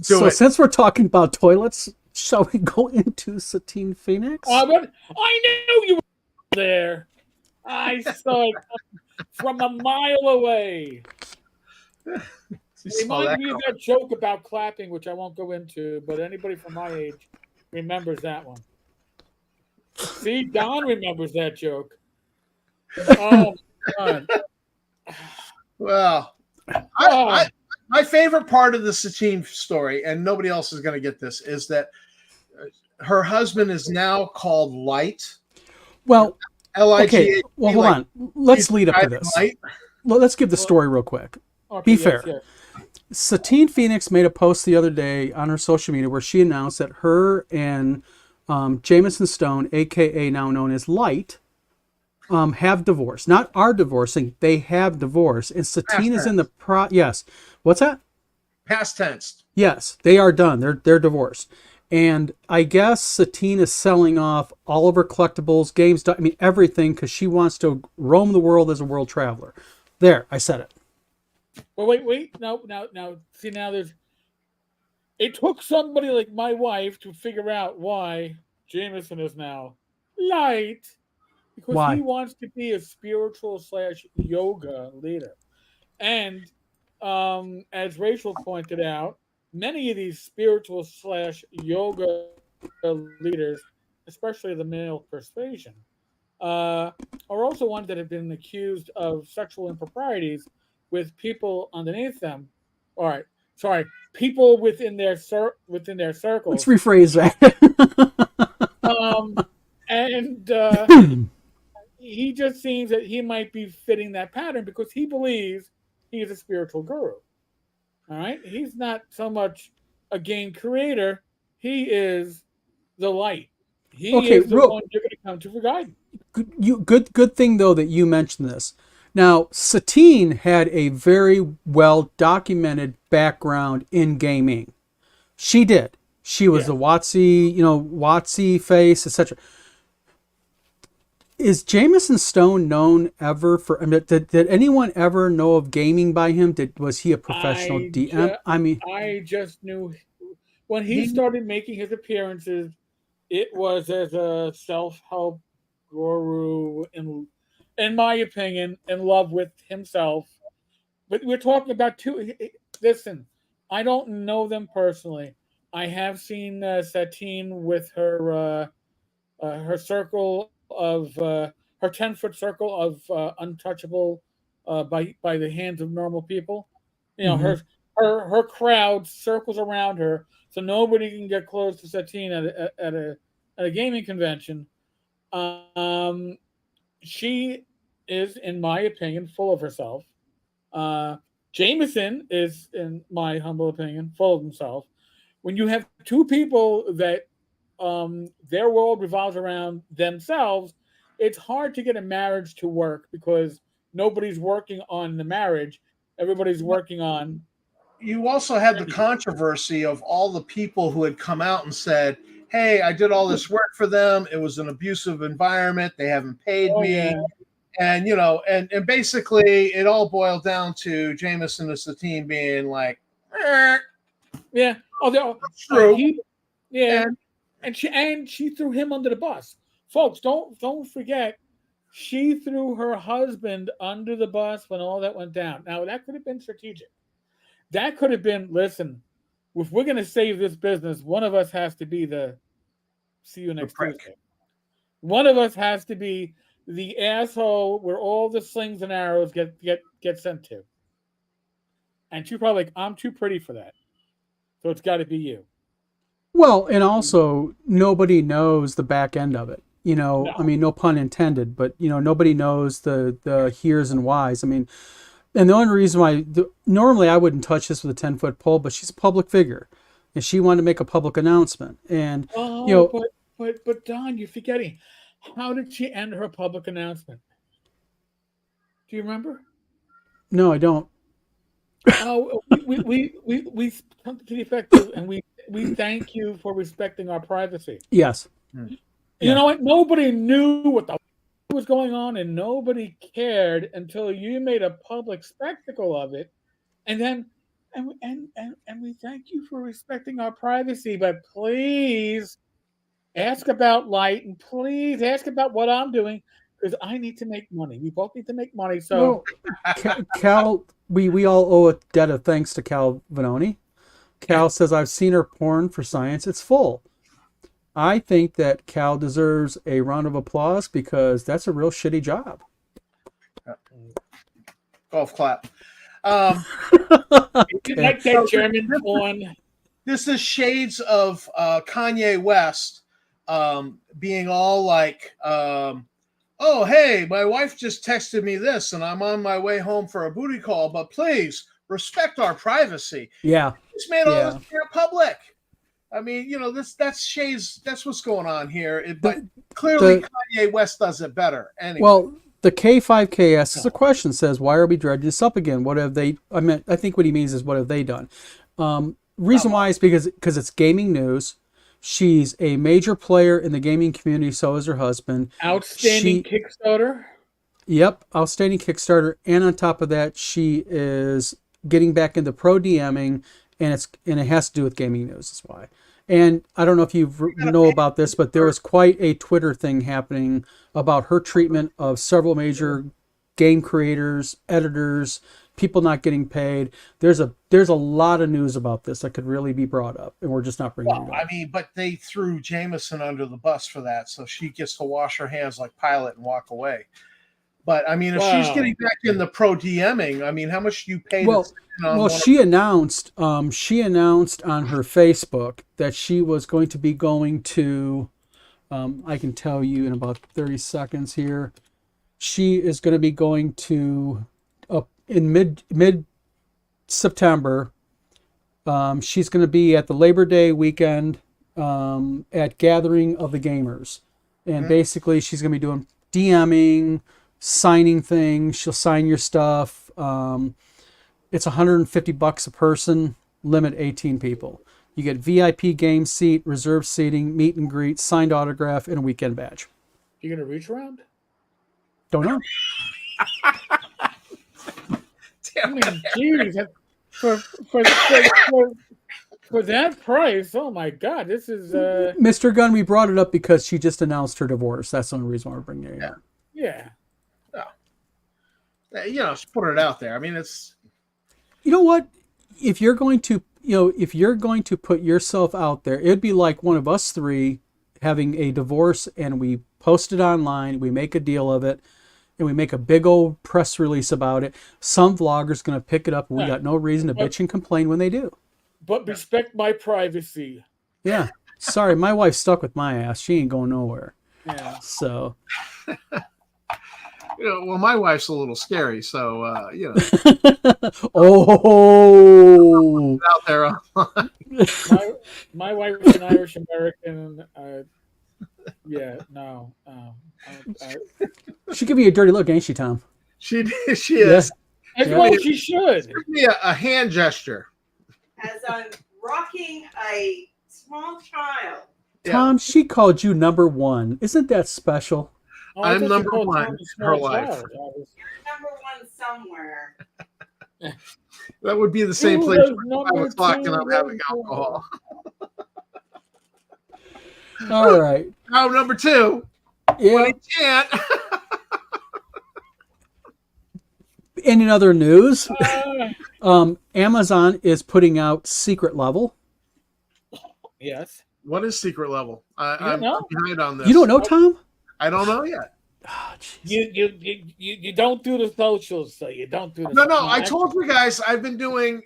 Do it. Since we're talking about toilets, shall we go into Satine Phoenix? But I knew you were there. I saw it from a mile away. It reminded me of that joke about clapping, which I won't go into, but anybody from my age remembers that one. See, Don remembers that joke. Oh, my God. Well, my favorite part of the Satine story, and nobody else is going to get this, is that her husband is now called Light. Well, L-I-G-H-T. okay. Well, hold on. Let's lead up to this. Light. Well, let's give the story real quick. Okay, Be fair. yes. Satine Phoenix made a post the other day on her social media where she announced that her and Jameson Stone, aka now known as Light, have divorced. Not are divorcing, they have divorced. And Satine is in the yes. What's that? Past tense. Yes, they are done. They're divorced. And I guess Satine is selling off all of her collectibles, games, everything, because she wants to roam the world as a world traveler. There, I said it. Well, wait. Now, see, now there's. It took somebody like my wife to figure out why Jameson is now Light. Because Why? he wants to be a spiritual / yoga leader. And as Rachel pointed out, many of these spiritual / yoga leaders, especially the male persuasion, are also ones that have been accused of sexual improprieties with people underneath them. All right, sorry, people within their circles. Let's rephrase that. And he just seems that he might be fitting that pattern because he believes he is a spiritual guru. All right, he's not so much a game creator; he is the light. He is the one you're going to come to for guidance. Good thing though that you mentioned this. Now, Satine had a very well documented background in gaming. She did. She was the WotC face, etc. Is Jameson Stone known ever for? Did anyone ever know of gaming by him? Was he a professional DM? I just knew when he started making his appearances, it was as a self-help guru, in my opinion, in love with himself. But we're talking about two. Listen, I don't know them personally. I have seen Satine with her circle of her 10-foot circle of untouchable by the hands of normal people. Her crowd circles around her, so nobody can get close to Satine at a gaming convention. She is, in my opinion, full of herself. Jameson is, in my humble opinion, full of himself. when you have two people that their world revolves around themselves, it's hard to get a marriage to work because nobody's working on the marriage. Everybody's working on. You also had the controversy of all the people who had come out and said, "Hey, I did all this work for them. It was an abusive environment. They haven't paid Oh me." yeah, And and basically it all boiled down to Jameson and Satine being like, yeah. Oh, true. yeah, And and she threw him under the bus. Folks, don't forget, she threw her husband under the bus when all that went down. Now that could have been strategic. That could have been, listen, if we're going to save this business, one of us has to be the see you next prick. Tuesday. One of us has to be the asshole where all the slings and arrows get sent to. And she's probably like, I'm too pretty for that. So it's got to be you. Well, and also nobody knows the back end of it. No. I mean, no pun intended, but nobody knows the heres and whys. I mean, and the only reason why normally I wouldn't touch this with a 10-foot pole, but she's a public figure, and she wanted to make a public announcement. And but Don, you're forgetting. How did she end her public announcement? Do you remember? no, I don't. Oh, we come to the effect of, and we thank you for respecting our privacy. Yes. You know what? Nobody knew what the was going on, and nobody cared until you made a public spectacle of it, and then and we thank you for respecting our privacy, but please ask about light and please ask about what I'm doing because I need to make money. We both need to make money. So Cal, we all owe a debt of thanks to Cal Vanoni. Cal says, I've seen her porn for science. It's full. I think that Cal deserves a round of applause because that's a real shitty job. Golf clap. like that German porn. This is shades of Kanye West being all like, oh, hey, my wife just texted me this and I'm on my way home for a booty call, but please respect our privacy. Yeah. It's made all this public. I mean, that's shades. That's what's going on here. But clearly, Kanye West does it better. Anyway. Well, the K5K asks a question, says, why are we dredging this up again? What have they, I think what he means is, what have they done? Reason why is because it's gaming news. She's a major player in the gaming community. So is her husband. Outstanding Kickstarter. Yep. Outstanding Kickstarter. And on top of that, she is getting back into pro DMing, and it has to do with gaming news. That's why. And I don't know if you know about this, but there was quite a Twitter thing happening about her treatment of several major game creators, editors, people not getting paid. There's a lot of news about this that could really be brought up, and we're just not bringing it up. I mean, but they threw Jameson under the bus for that, so she gets to wash her hands like Pilate and walk away. But I mean, if she's getting back in the pro DMing, I mean, how much do you pay? She announced on her Facebook that she was going to be going to. I can tell you in about 30 seconds here. She is going to be going to in mid September. She's going to be at the Labor Day weekend at Gathering of the Gamers, and basically she's going to be doing DMing, signing things. She'll sign your stuff. It's $150 a person, limit 18 people. You get VIP game seat, reserved seating, meet and greet, signed autograph, and a weekend badge. You gonna reach around? Don't know. I mean, geez, for that price, oh my God, this is Mr. Gunn, we brought it up because she just announced her divorce. That's the only reason why we're bringing it up. Yeah. Just put it out there. I mean, it's. You know what? If you're going to put yourself out there, it'd be like one of us three having a divorce and we post it online, we make a deal of it, and we make a big old press release about it. Some vlogger's going to pick it up, and we got no reason to bitch and complain when they do. But respect my privacy. Yeah. Sorry, my wife's stuck with my ass. She ain't going nowhere. Yeah. So. Well, my wife's a little scary, so Oh. out there online. My wife's an Irish American. Yeah, no. She give you a dirty look, ain't she, Tom? She Yeah. is. As Yeah. well, she should. Give me a hand gesture. As I'm rocking a small child. Yeah. Tom, she called you number one. Isn't that special? Oh, I I'm thought you number called one Tom a in small her life. child. You're number one somewhere. That would be the same Who place does where number 5 o'clock and I'm two having go for? alcohol. All right. Now, number 2, Yeah. when he can't. And in other news, Uh, Amazon is putting out Secret Level. yes. What is secret level? I'm know? behind on this. You don't know, Tom? I don't know yet. Oh, jeez. You don't do the socials, so you don't do the No, socials. I told you guys I've been doing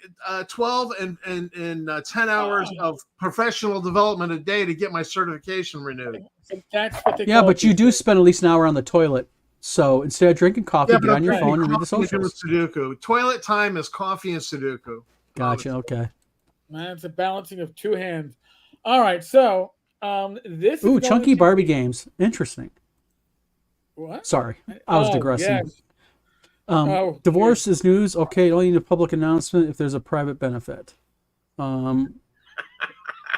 12 and 10 hours of professional development a day to get my certification renewed. So that's what they Yeah, call but you these do things. spend at least an hour on the toilet. So instead of drinking coffee, Yeah, get but on your I'm phone and read the coffee and doing socials. Sudoku. Toilet time is coffee and Sudoku. Gotcha. Okay. Man, it's a balancing of two hands. All right, so this is Ooh, going chunky to- Barbie games. Interesting. What? Sorry, I was digressing. Yes. Oh, Divorce is news. Okay, only need a public announcement if there's a private benefit.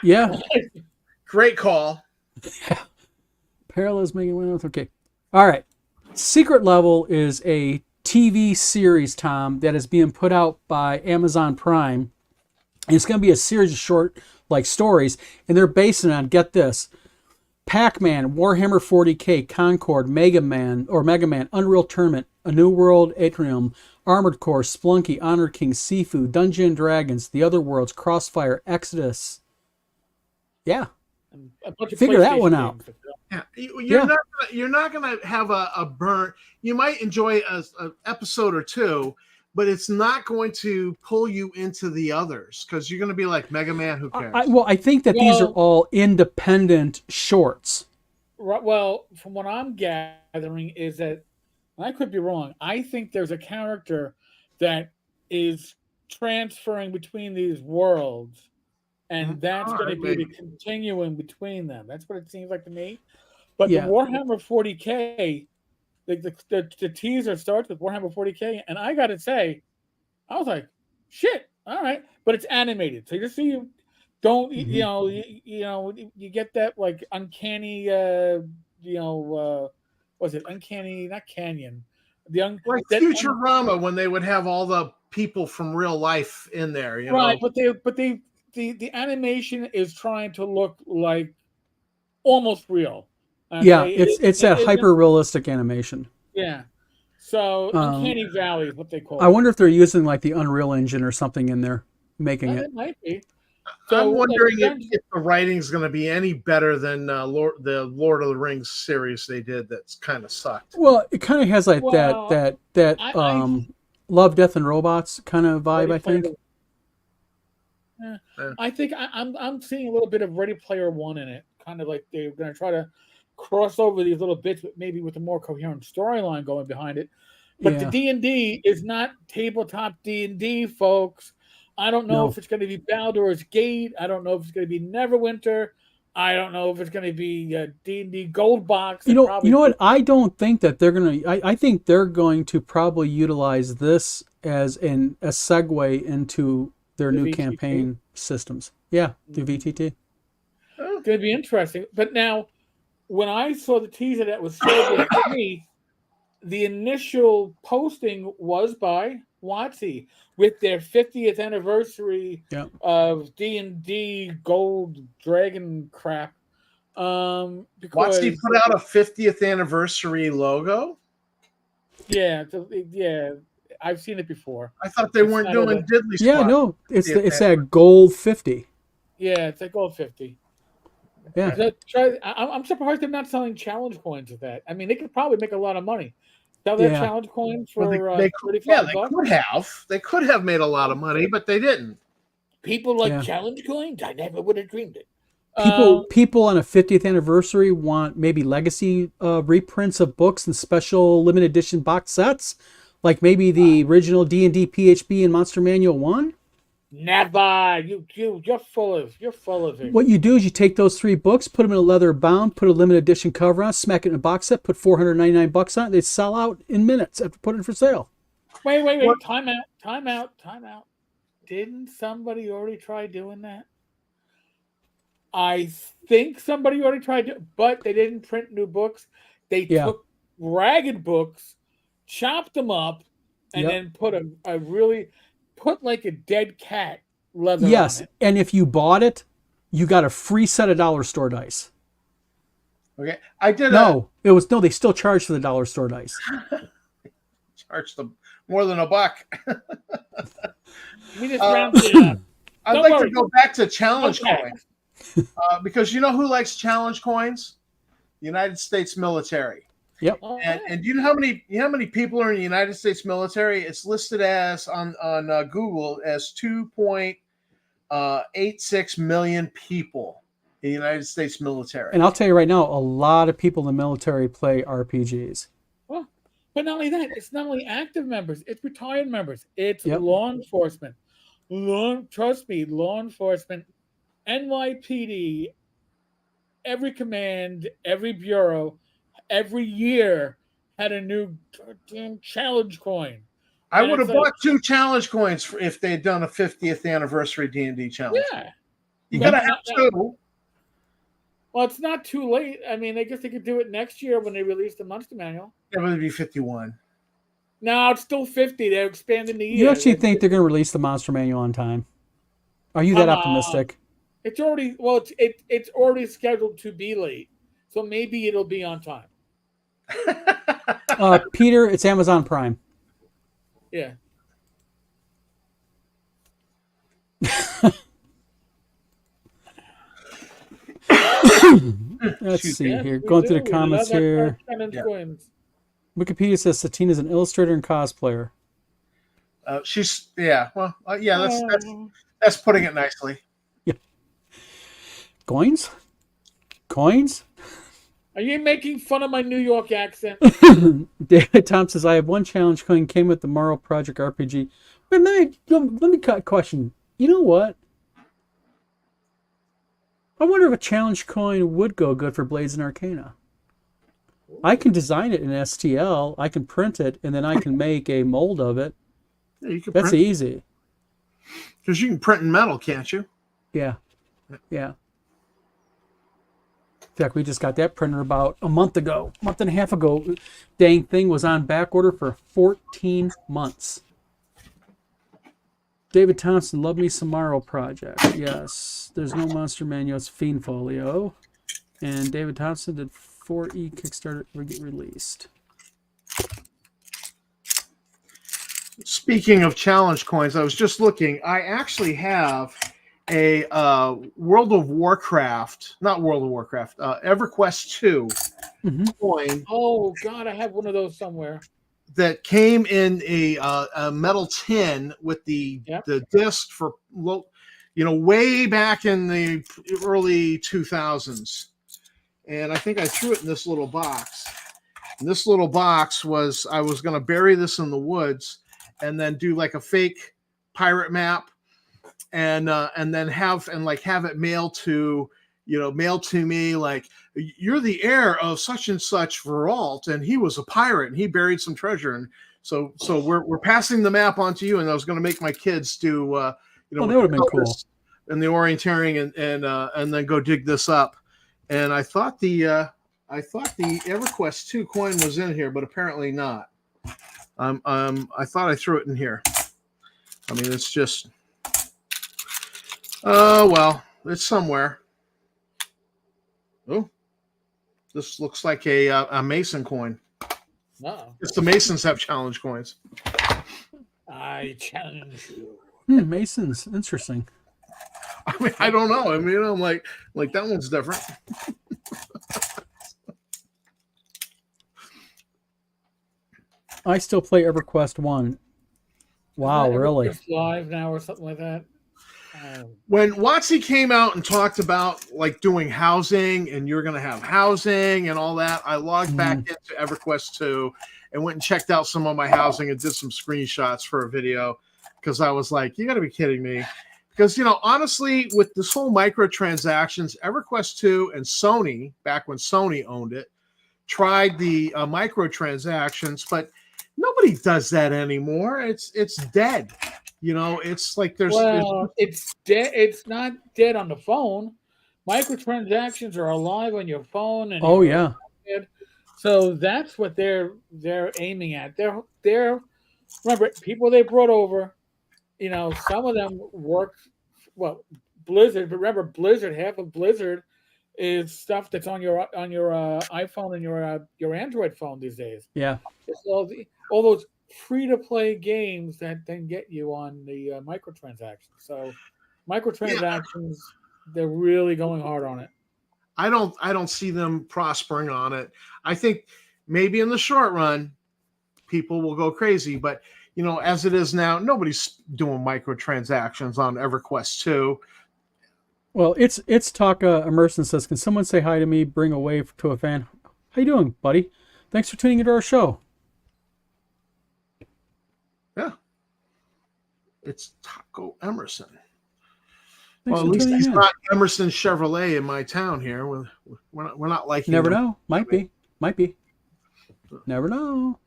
Yeah. Great call. Parallels making one. Okay. All right. Secret Level is a TV series, Tom, that is being put out by Amazon Prime. And it's going to be a series of short, like, stories. And they're basing on, get this, Pac-Man, Warhammer 40K, Concord, Mega Man, Unreal Tournament, A New World, Atrium, Armored Core, Splunky, Honor King, Sifu, Dungeon and Dragons, The Other Worlds, Crossfire, Exodus. Yeah. A bunch of Figure that PlayStation one out. games. Yeah, Yeah. you're not gonna have a burn. You might enjoy a episode or two, but it's not going to pull you into the others because you're going to be like Mega Man. Who cares? I think that these are Well- all independent shorts. Right, well, from what I'm gathering is that, and I could be wrong, I think there's a character that is transferring between these worlds, and that's going to Alright, be the maybe. continuum between them. That's what it seems like to me. But Yeah. the Warhammer 40K, the teaser starts with Warhammer 40K, and I got to say, I was like, shit, all right. But it's animated. So just so you don't, you get that like uncanny, was it uncanny? Not canyon. Like that- Futurama when they would have all the people from real life in there. You right, know? but the animation is trying to look like almost real. Yeah, Okay? it's that isn't- hyper realistic animation. Yeah. So Uncanny Valley is what they call it. I wonder if they're using like the Unreal Engine or something in there, making And it. it might be. I'm wondering like, if the writing's going to be any better than the Lord of the Rings series they did. That's kind of sucked. Well, it kind of has like Well, that I- Love, Death, and Robots kind of vibe. I think. I think I'm seeing a little bit of Ready Player One in it. Kind of like they're going to try to cross over these little bits, but maybe with a more coherent storyline going behind it. But the Yeah. D&D is not tabletop D&D, folks. I don't know No. if it's going to be Baldur's Gate. I don't know if it's going to be Neverwinter. I don't know if it's going to be D&D Gold Box. You know what? I don't think that they're gonna. I think they're going to probably utilize this as a segue into their The new VTT? campaign systems. Yeah, the VTT. It's going to be interesting. But now, when I saw the teaser that was showed with me, the initial posting was by WotC with their 50th anniversary Yep. of D&D Gold Dragon crap. Because WotC put out a 50th anniversary logo. yeah, I've seen it before. I thought they It's weren't not doing a- diddly Yeah, squat. no, it's Yeah, that gold 50. Yeah, it's like Gold 50. Yeah. I'm surprised they're not selling challenge coins with that. I mean, they could probably make a lot of money. Sell that Yeah. challenge coin for Well, they could, $35 yeah, they bucks. could have. They could have made a lot of money, but they didn't. People like Yeah. challenge coins. I never would have dreamed it. People on a 50th anniversary want maybe legacy reprints of books and special limited edition box sets, like maybe the original D&D PHB and Monster Manual 1. Never. You're full of it. What you do is you take those 3 books, put them in a leather bound, put a limited edition cover on, smack it in a box set, put $499 on it. They sell out in minutes after putting it for sale. Wait. Time out. Didn't somebody already try doing that? I think somebody already tried to, but they didn't print new books. They took ragged books, chopped them up, and then put put like a dead cat leather on it. And if you bought it, you got a free set of dollar store dice. Okay, I did. They still charged for the dollar store dice. Charged them more than $1. We just rounded it up. I'd like to go back to challenge coins because you know who likes challenge coins? United States military. Yep. And do you know how many people are in the United States military? It's listed as on Google as 2.86 million people in the United States military. And I'll tell you right now, a lot of people in the military play RPGs. Well, but not only that, it's not only active members, it's retired members, it's law enforcement. Trust me, law enforcement, NYPD, every command, every bureau, every year had a new goddamn challenge coin. I would have bought 2 challenge coins if they had done a 50th anniversary D&D challenge. Yeah. You got to have 2. Well, it's not too late. I mean, I guess they could do it next year when they release the Monster Manual. Yeah, but it'd be 51. No, it's still 50. They're expanding the year. You actually think they're going to release the Monster Manual on time? Are you that optimistic? It's already it's already scheduled to be late, so maybe it'll be on time. Peter, it's Amazon Prime. Yeah. Let's see here. Going through the comments here. Wikipedia says Satine is an illustrator and cosplayer. She's that's putting it nicely. Yeah. Coins? Are you making fun of my New York accent? David Tom says, I have one challenge coin, came with the Morrow Project RPG. But let me cut a question. You know what? I wonder if a challenge coin would go good for Blades and Arcana. I can design it in STL, I can print it, and then I can make a mold of it. Yeah, you can That's easy. Because you can print in metal, can't you? Yeah. In fact, we just got that printer about a month and a half ago. Dang thing was on back order for 14 months. David Thompson, love me some Morrow Project. Yes, there's no Monster Manual, it's Fiend Folio. And David Thompson did 4E Kickstarter get released. Speaking of challenge coins, I was just looking. I actually have a EverQuest 2 coin. Oh God, I have one of those somewhere. That came in a metal tin with the disc for way back in the early 2000s, and I think I threw it in this little box. And this little box was I was going to bury this in the woods and then do like a fake pirate map, and then have it mailed to me, like, you're the heir of such and such Veralt, and he was a pirate and he buried some treasure, and so we're passing the map on to you. And I was going to make my kids do that would have been cool, and the orienteering and then go dig this up. And I thought the EverQuest 2 coin was in here, but apparently not. I thought I threw it in here. I mean, it's just it's somewhere. Oh, this looks like a Mason coin. No. It's the Masons have challenge coins. I challenge you. Masons, interesting. I mean, I don't know. I mean, I'm like that one's different. I still play EverQuest 1. Wow, really? EverQuest Live now or something like that. When WotC came out and talked about like doing housing and you're going to have housing and all that, I logged back into EverQuest 2 and went and checked out some of my housing and did some screenshots for a video. because I was like, you got to be kidding me. Because, honestly, with this whole microtransactions, EverQuest 2 and Sony, back when Sony owned it, tried the microtransactions, but nobody does that anymore. It's dead. It's like it's dead. It's not dead on the phone. Microtransactions are alive on your phone, and Oh yeah. so that's what they're aiming at. They're remember people they brought over. Some of them work Blizzard, but remember Blizzard. Half of Blizzard is stuff that's on your iPhone and your Android phone these days. Yeah. It's all those free to play games that then get you on the microtransactions. So microtransactions, they're really going hard on it. I don't see them prospering on it. I think maybe in the short run, people will go crazy, but as it is now, nobody's doing microtransactions on EverQuest 2. Well, it's Taka Emerson says, can someone say hi to me? Bring a wave to a fan. How you doing, buddy? Thanks for tuning into our show. Yeah, it's Taco Emerson. Thanks Well, at least he's not Emerson Chevrolet in my town here. We're not like never know. Might be. Never know.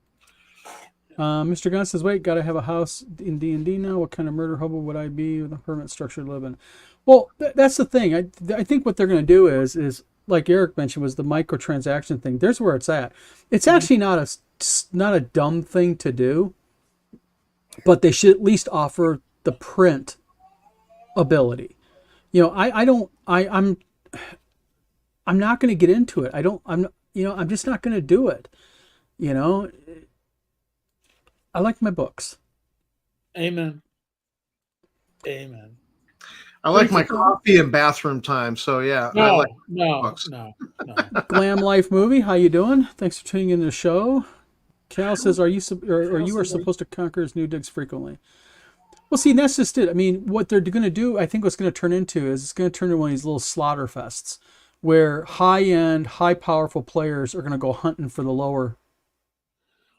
Mr. Gunn says, wait, gotta have a house in D&D now. What kind of murder hobo would I be with a permanent structure to live in? Well, that's the thing. I think what they're going to do is like Eric mentioned, was the microtransaction thing. There's where it's at. It's actually not a dumb thing to do, but they should at least offer the print ability. I'm not going to get into it. I'm just not going to do it. I like my books. Amen. I like my coffee and bathroom time. So yeah. No. Glam Life Movie, how you doing? Thanks for tuning in to the show. Cal says, you are supposed to conquer his new digs frequently. Well, see, that's just it. I mean, what they're going to do, I think what's going to turn into is it's going to turn into one of these little slaughter fests where high-end, high-powerful players are going to go hunting for the lower.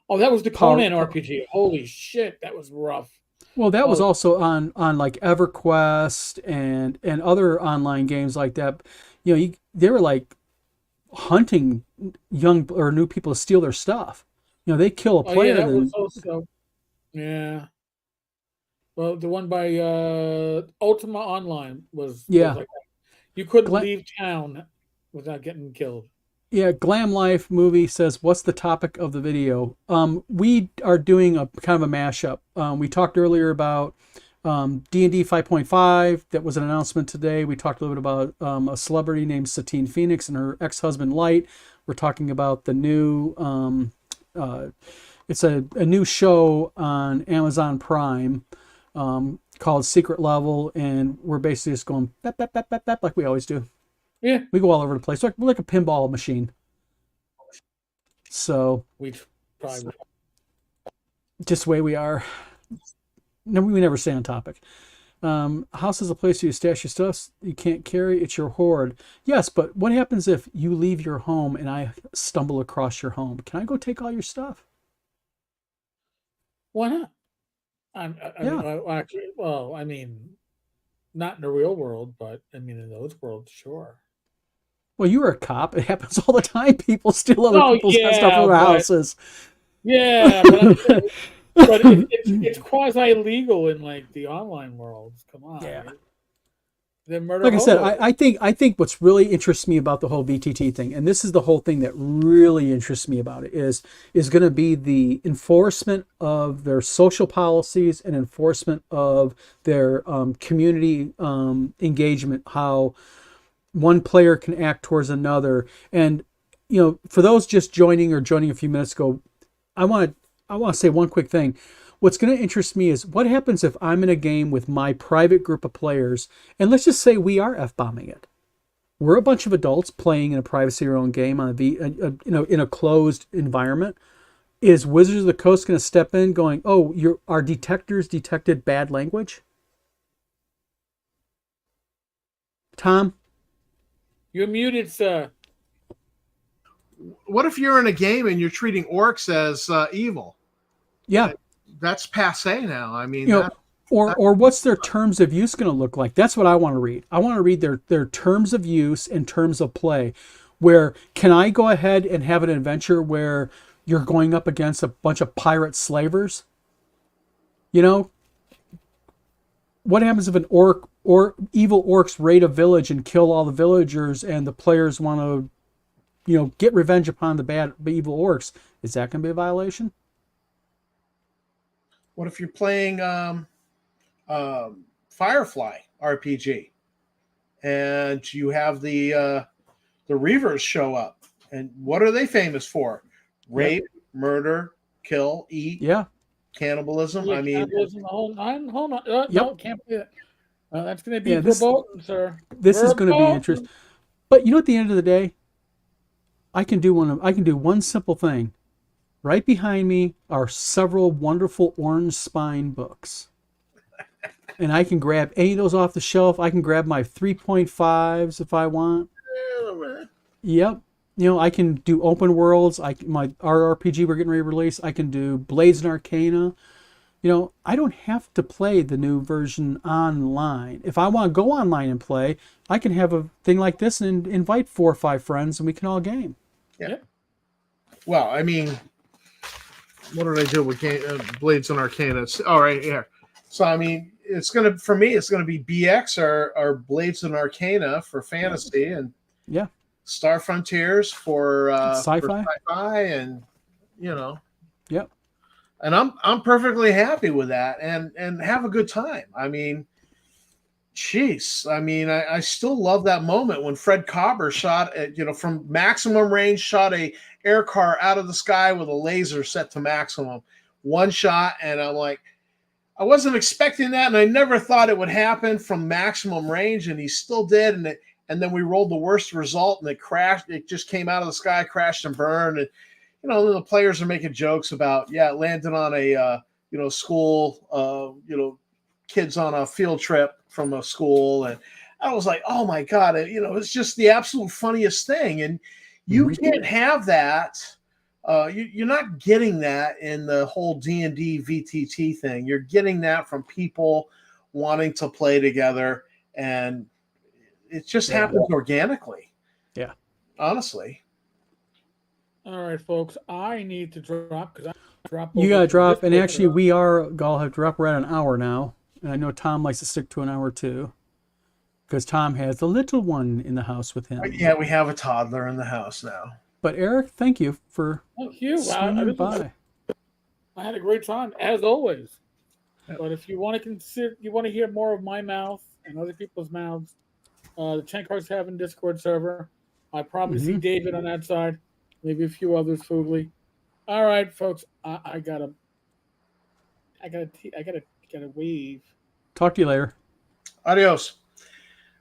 Oh, that was the Conan RPG. Holy shit, that was rough. Well, that was also on like EverQuest and other online games like that. They were like hunting young or new people to steal their stuff. They kill a player. Yeah, that was also, yeah. Well, the one by Ultima Online was like that. You couldn't leave town without getting killed. Yeah, Glam Life Movie says, what's the topic of the video? We are doing a kind of a mashup. We talked earlier about D&D 5.5. That was an announcement today. We talked a little bit about a celebrity named Satine Phoenix and her ex-husband Light. We're talking about the new, it's a new show on Amazon Prime called Secret Level, and we're basically just going bap, bap, bap, bap, bap, like we always do. Yeah, we go all over the place. We're like a pinball machine. So we probably just the way we are. No, we never stay on topic. House is a place you stash your stuff you can't carry. It's your hoard. Yes, but what happens if you leave your home and I stumble across your home? Can I go take all your stuff? Why not? I mean, not in the real world, but I mean, in those worlds, sure. Well, you were a cop. It happens all the time. People steal other people's stuff from their houses. Yeah, but it's quasi legal in like the online world. Come on. Yeah. Murder like I said, I think what's really interests me about the whole VTT thing, and this is the whole thing that really interests me about it, is going to be the enforcement of their social policies and enforcement of their community engagement, how one player can act towards another. And for those just joining a few minutes ago, I want to say one quick thing. What's going to interest me is what happens if I'm in a game with my private group of players, and let's just say we are F-bombing it. We're a bunch of adults playing in a privacy of our own game on in a closed environment. Is Wizards of the Coast going to step in going, oh, our detectors detected bad language? Tom? You're muted, sir. What if you're in a game and you're treating orcs as evil? Yeah. That's passe now. I mean, Or what's their terms of use going to look like? That's what I want to read. I want to read their terms of use and terms of play. Where can I go ahead and have an adventure where you're going up against a bunch of pirate slavers? You know, what happens if an orc or evil orcs raid a village and kill all the villagers, and the players want to, get revenge upon the evil orcs? Is that going to be a violation? What if you're playing Firefly RPG, and you have the Reavers show up, and what are they famous for? Rape, murder, kill, eat, cannibalism. Yeah, I mean, cannibalism, hold on. No, can't be that. That's going to be this, verboten, sir. This is going to be interesting. But at the end of the day, I can do one simple thing. Right behind me are several wonderful orange spine books. And I can grab any of those off the shelf. I can grab my 3.5s if I want. Yep. I can do open worlds. My RPG we're getting ready to release. I can do Blades and Arcana. I don't have to play the new version online. If I want to go online and play, I can have a thing like this and invite 4 or 5 friends, and we can all game. Yeah. Well, I mean, what did I do with Blades and Arcana? All right, here. So, I mean, for me, it's gonna be BX or Blades and Arcana for fantasy, and Star Frontiers for sci-fi, and Yep. And I'm perfectly happy with that, and have a good time. I mean, jeez, I still love that moment when Fred Cobber shot from maximum range, shot a air car out of the sky with a laser set to maximum, one shot, and I'm like, I wasn't expecting that, and I never thought it would happen from maximum range, and he still did, and then we rolled the worst result, and it crashed. It just came out of the sky, crashed and burned, and the players are making jokes about, it landed on a school, kids on a field trip from a school, and I was like, oh my god, it's just the absolute funniest thing, and you can't have that. You're not getting that in the whole D&D VTT thing. You're getting that from people wanting to play together, and it just happens organically. Yeah, honestly. All right, folks, I need to drop because you gotta drop, and actually we are all have to drop. We're at an hour now, and I know Tom likes to stick to an hour too, because Tom has the little one in the house with him. Yeah, we have a toddler in the house now. But Eric, thank you for swinging by. I had a great time as always. But if you want to hear more of my mouth and other people's mouths, the Chenkars have a Discord server. I probably see David on that side, maybe a few others, Foogly. All right, folks, I gotta wave. Talk to you later. Adios.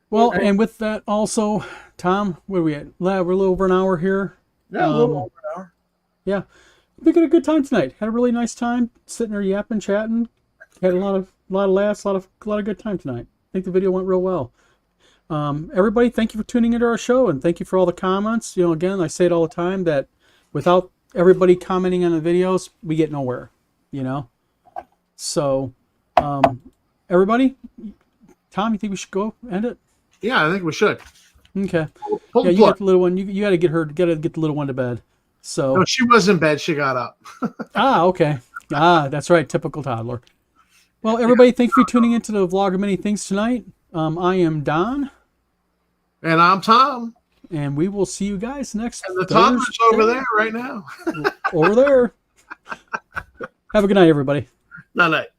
Well, and with that also, Tom, where are we at? We're a little over an hour here. Yeah, a little over an hour. Yeah, we had a good time tonight. Had a really nice time sitting there yapping, chatting. Had a lot of laughs, a lot of good time tonight. I think the video went real well. Everybody, thank you for tuning into our show, and thank you for all the comments. Again, I say it all the time that without everybody commenting on the videos, we get nowhere. So, everybody, Tom, you think we should go end it? Yeah, I think we should. Okay. You got the little one. You got to get the little one to bed. So. No, she was in bed. She got up. Okay. That's right. Typical toddler. Well, everybody, thank you for tuning into the vlog of many things tonight. I am Don. And I'm Tom. And we will see you guys next And the toddler's over there right now. Over there. Have a good night, everybody. Night.